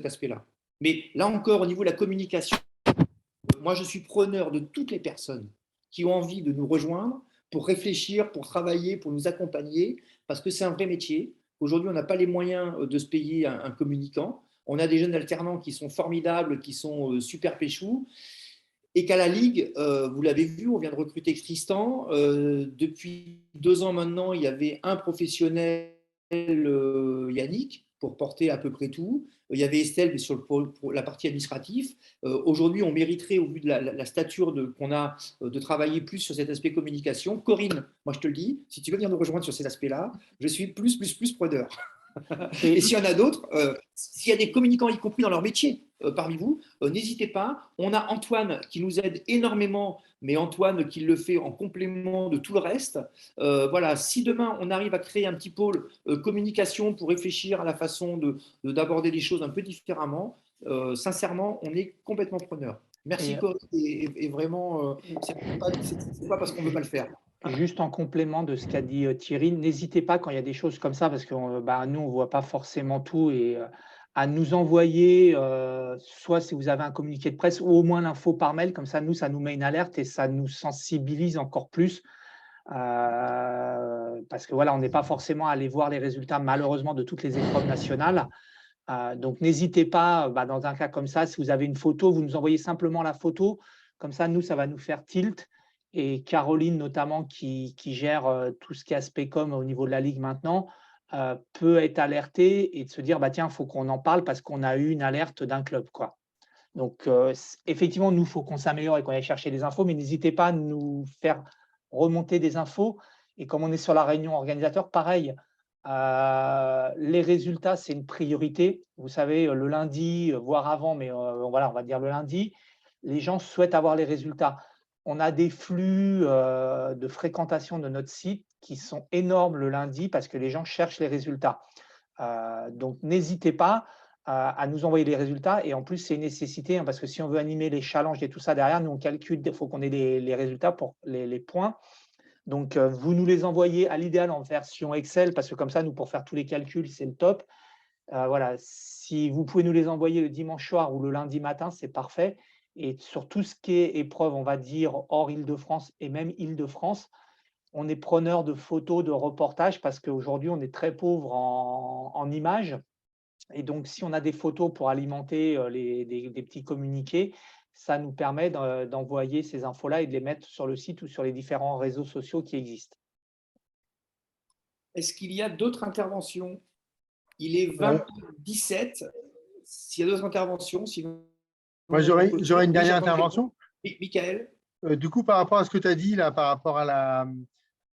aspect-là. Mais là encore, au niveau de la communication, moi je suis preneur de toutes les personnes qui ont envie de nous rejoindre pour réfléchir, pour travailler, pour nous accompagner, parce que c'est un vrai métier. Aujourd'hui, on n'a pas les moyens de se payer un communicant. On a des jeunes alternants qui sont formidables, qui sont super péchous, et qu'à la Ligue, vous l'avez vu, on vient de recruter Tristan. Depuis 2 ans maintenant, il y avait un professionnel, Yannick, pour porter à peu près tout. Il y avait Estelle mais pour la partie administrative. Aujourd'hui, on mériterait, au vu de la stature qu'on a, de travailler plus sur cet aspect communication. Corinne, moi je te le dis, si tu veux venir nous rejoindre sur ces aspects-là, je suis plus preneur. Et s'il y en a d'autres, s'il y a des communicants, y compris dans leur métier, parmi vous, n'hésitez pas. On a Antoine qui nous aide énormément, mais Antoine qui le fait en complément de tout le reste. Voilà, si demain on arrive à créer un petit pôle communication pour réfléchir à la façon d'aborder les choses un peu différemment, sincèrement, on est complètement preneur. Merci, Corinne, et vraiment, c'est pas parce qu'on ne veut pas le faire. Juste en complément de ce qu'a dit Thierry, n'hésitez pas quand il y a des choses comme ça, parce que nous, on ne voit pas forcément tout, et à nous envoyer, soit si vous avez un communiqué de presse, ou au moins l'info par mail, comme ça, ça nous met une alerte et ça nous sensibilise encore plus. Parce que voilà, on n'est pas forcément allé voir les résultats, malheureusement, de toutes les épreuves nationales. Donc, n'hésitez pas, dans un cas comme ça, si vous avez une photo, vous nous envoyez simplement la photo. Comme ça, nous, ça va nous faire tilt. Et Caroline, notamment, qui gère tout ce qui est aspect com au niveau de la Ligue maintenant, peut être alertée et de se dire tiens, il faut qu'on en parle parce qu'on a eu une alerte d'un club, quoi. Donc, effectivement, nous, il faut qu'on s'améliore et qu'on aille chercher des infos, mais n'hésitez pas à nous faire remonter des infos. Et comme on est sur la réunion organisateur, pareil, les résultats, c'est une priorité. Vous savez, le lundi, voire avant, mais voilà, on va dire le lundi, les gens souhaitent avoir les résultats. on a des flux de fréquentation de notre site qui sont énormes le lundi parce que les gens cherchent les résultats. Donc, n'hésitez pas à nous envoyer les résultats. Et en plus, c'est une nécessité hein, parce que si on veut animer les challenges et tout ça derrière, nous, on calcule, il faut qu'on ait les résultats pour les points. Donc, vous nous les envoyez à l'idéal en version Excel parce que comme ça, nous, pour faire tous les calculs, c'est le top. Voilà, si vous pouvez nous les envoyer le dimanche soir ou le lundi matin, c'est parfait. Et sur tout ce qui est épreuve, on va dire, hors Île-de-France et même Île-de-France, on est preneur de photos, de reportages parce qu'aujourd'hui, on est très pauvre en images. Et donc, si on a des photos pour alimenter des petits communiqués, ça nous permet d'envoyer ces infos-là et de les mettre sur le site ou sur les différents réseaux sociaux qui existent. Est-ce qu'il y a d'autres interventions? Il est 20h17. S'il y a d'autres interventions, sinon… Moi, j'aurais une dernière intervention. Michael. Du coup, par rapport à ce que tu as dit, là, par rapport à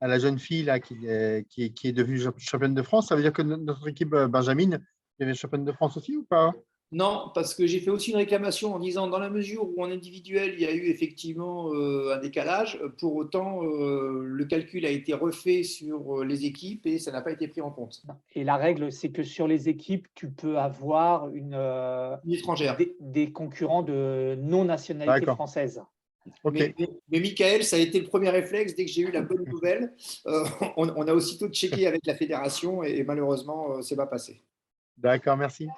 la jeune fille là, qui est devenue championne de France, ça veut dire que notre équipe Benjamin est championne de France aussi ou pas? Non, parce que j'ai fait aussi une réclamation en disant dans la mesure où en individuel, il y a eu effectivement un décalage, pour autant, le calcul a été refait sur les équipes et ça n'a pas été pris en compte. Et la règle, c'est que sur les équipes, tu peux avoir une étrangère. Des concurrents de non-nationalité française. Okay. Mais Michael, ça a été le premier réflexe dès que j'ai eu la bonne nouvelle. On a aussitôt checké avec la fédération et malheureusement, ce n'est pas passé. D'accord, merci.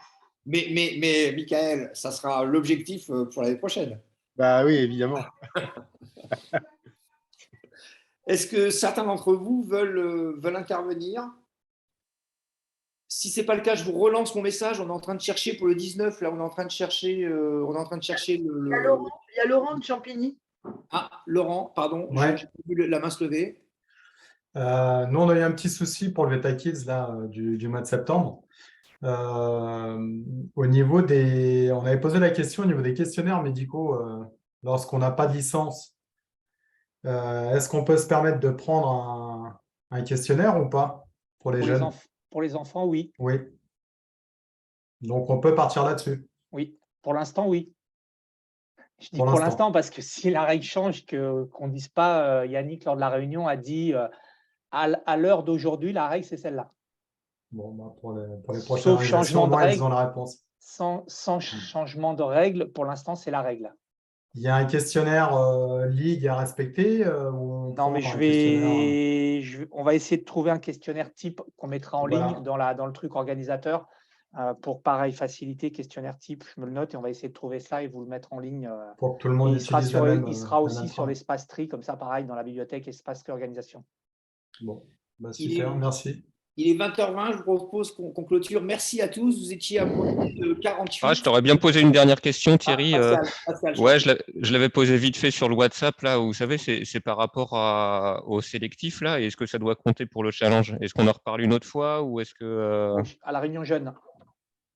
Mais Michael, ça sera l'objectif pour l'année prochaine. Bah oui, évidemment. Est-ce que certains d'entre vous veulent intervenir? Si ce n'est pas le cas, je vous relance mon message. On est en train de chercher pour le 19. Là, on est en train de chercher, Il y a Laurent de Champigny. Ah, Laurent, pardon. Ouais. J'ai vu la main se lever. Nous, on a eu un petit souci pour le Beta Kids là, du mois de septembre. Au niveau on avait posé la question au niveau des questionnaires médicaux lorsqu'on n'a pas de licence. Est-ce qu'on peut se permettre de prendre un questionnaire ou pas pour les jeunes? Pour les enfants, oui. Oui. Donc, on peut partir là-dessus. Oui, pour l'instant, oui. Je dis pour l'instant parce que si la règle change, qu'on ne dise pas, Yannick, lors de la réunion, a dit à l'heure d'aujourd'hui, la règle, c'est celle-là. Bon, bah pour les prochaines changement de règle, ils ont la réponse. Sans changement de règle, pour l'instant, c'est la règle. Il y a un questionnaire ligue à respecter non, mais on va essayer de trouver un questionnaire type qu'on mettra en ligne dans le truc organisateur pour, pareil, faciliter questionnaire type. Je me le note et on va essayer de trouver ça et vous le mettre en ligne. Pour que tout le monde utilise la même. Il sera aussi sur l'espace tri, comme ça, pareil, dans la bibliothèque espace tri organisation. Bon, bah, super, merci. Il est 20h20, je vous propose qu'on clôture. Merci à tous, vous étiez à moins de 48. Ah, je t'aurais bien posé une dernière question, Thierry. Pascal, ouais, je l'avais posé vite fait sur le WhatsApp, là, où, vous savez, c'est par rapport au sélectif, là. Est-ce que ça doit compter pour le challenge? Est-ce qu'on en reparle une autre fois ou est-ce que… À la réunion jeune.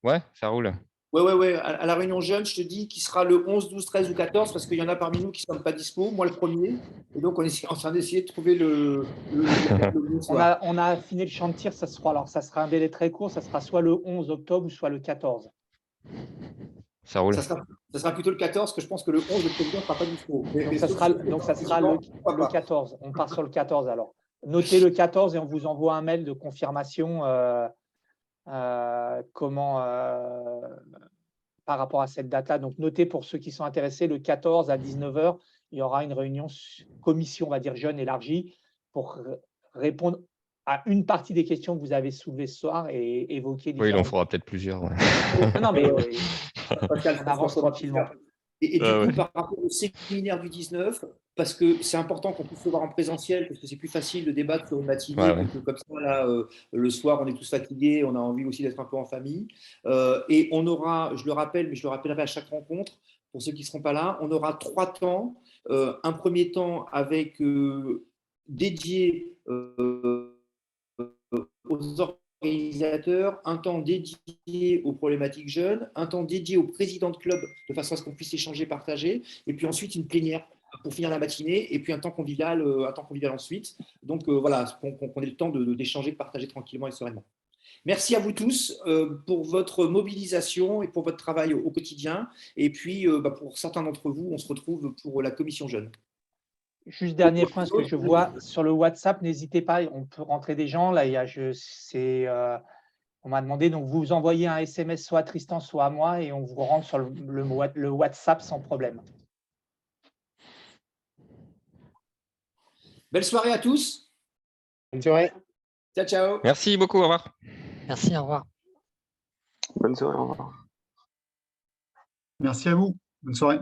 Ouais, ça roule. Ouais. À la réunion jeune, je te dis qu'il sera le 11, 12, 13 ou 14 parce qu'il y en a parmi nous qui ne sont pas dispo, moi le premier. Et donc, on est en train d'essayer de trouver le on a affiné le champ de tir, ça sera un délai très court, ça sera soit le 11 octobre ou soit le 14. Ça roule. Ça sera plutôt le 14, que je pense que le 11, le président ne sera pas dispo. Donc, ça sera le 14. On part sur le 14 alors. Notez le 14 et on vous envoie un mail de confirmation par rapport à cette date-là. Donc, notez pour ceux qui sont intéressés, le 14 à 19h, il y aura une réunion commission, on va dire jeune élargie, pour répondre à une partie des questions que vous avez soulevées ce soir et évoquer. Oui, il en faudra peut-être plusieurs. Ouais. Non, mais on avance tranquillement. Et du coup, par rapport au séminaire du 19, parce que c'est important qu'on puisse le voir en présentiel, parce que c'est plus facile de débattre sur une matinée, que comme ça, là, le soir, on est tous fatigués, on a envie aussi d'être un peu en famille. Et on aura, je le rappelle, mais je le rappellerai à chaque rencontre, pour ceux qui ne seront pas là, on aura 3 temps. Un premier temps avec dédié aux organisateurs, un temps dédié aux problématiques jeunes, un temps dédié aux présidents de club de façon à ce qu'on puisse échanger, partager, et puis ensuite une plénière pour finir la matinée, et puis un temps convivial ensuite. Donc voilà, qu'on ait le temps d'échanger, de partager tranquillement et sereinement. Merci à vous tous pour votre mobilisation et pour votre travail au quotidien. Et puis, pour certains d'entre vous, on se retrouve pour la commission jeune. Juste dernier point, ce que je vois sur le WhatsApp, n'hésitez pas, on peut rentrer des gens. Là, on m'a demandé, donc vous envoyez un SMS soit à Tristan, soit à moi, et on vous rentre sur le WhatsApp sans problème. Belle soirée à tous. Bonne soirée. Ciao, ciao. Merci beaucoup, au revoir. Merci, au revoir. Bonne soirée, au revoir. Merci à vous. Bonne soirée.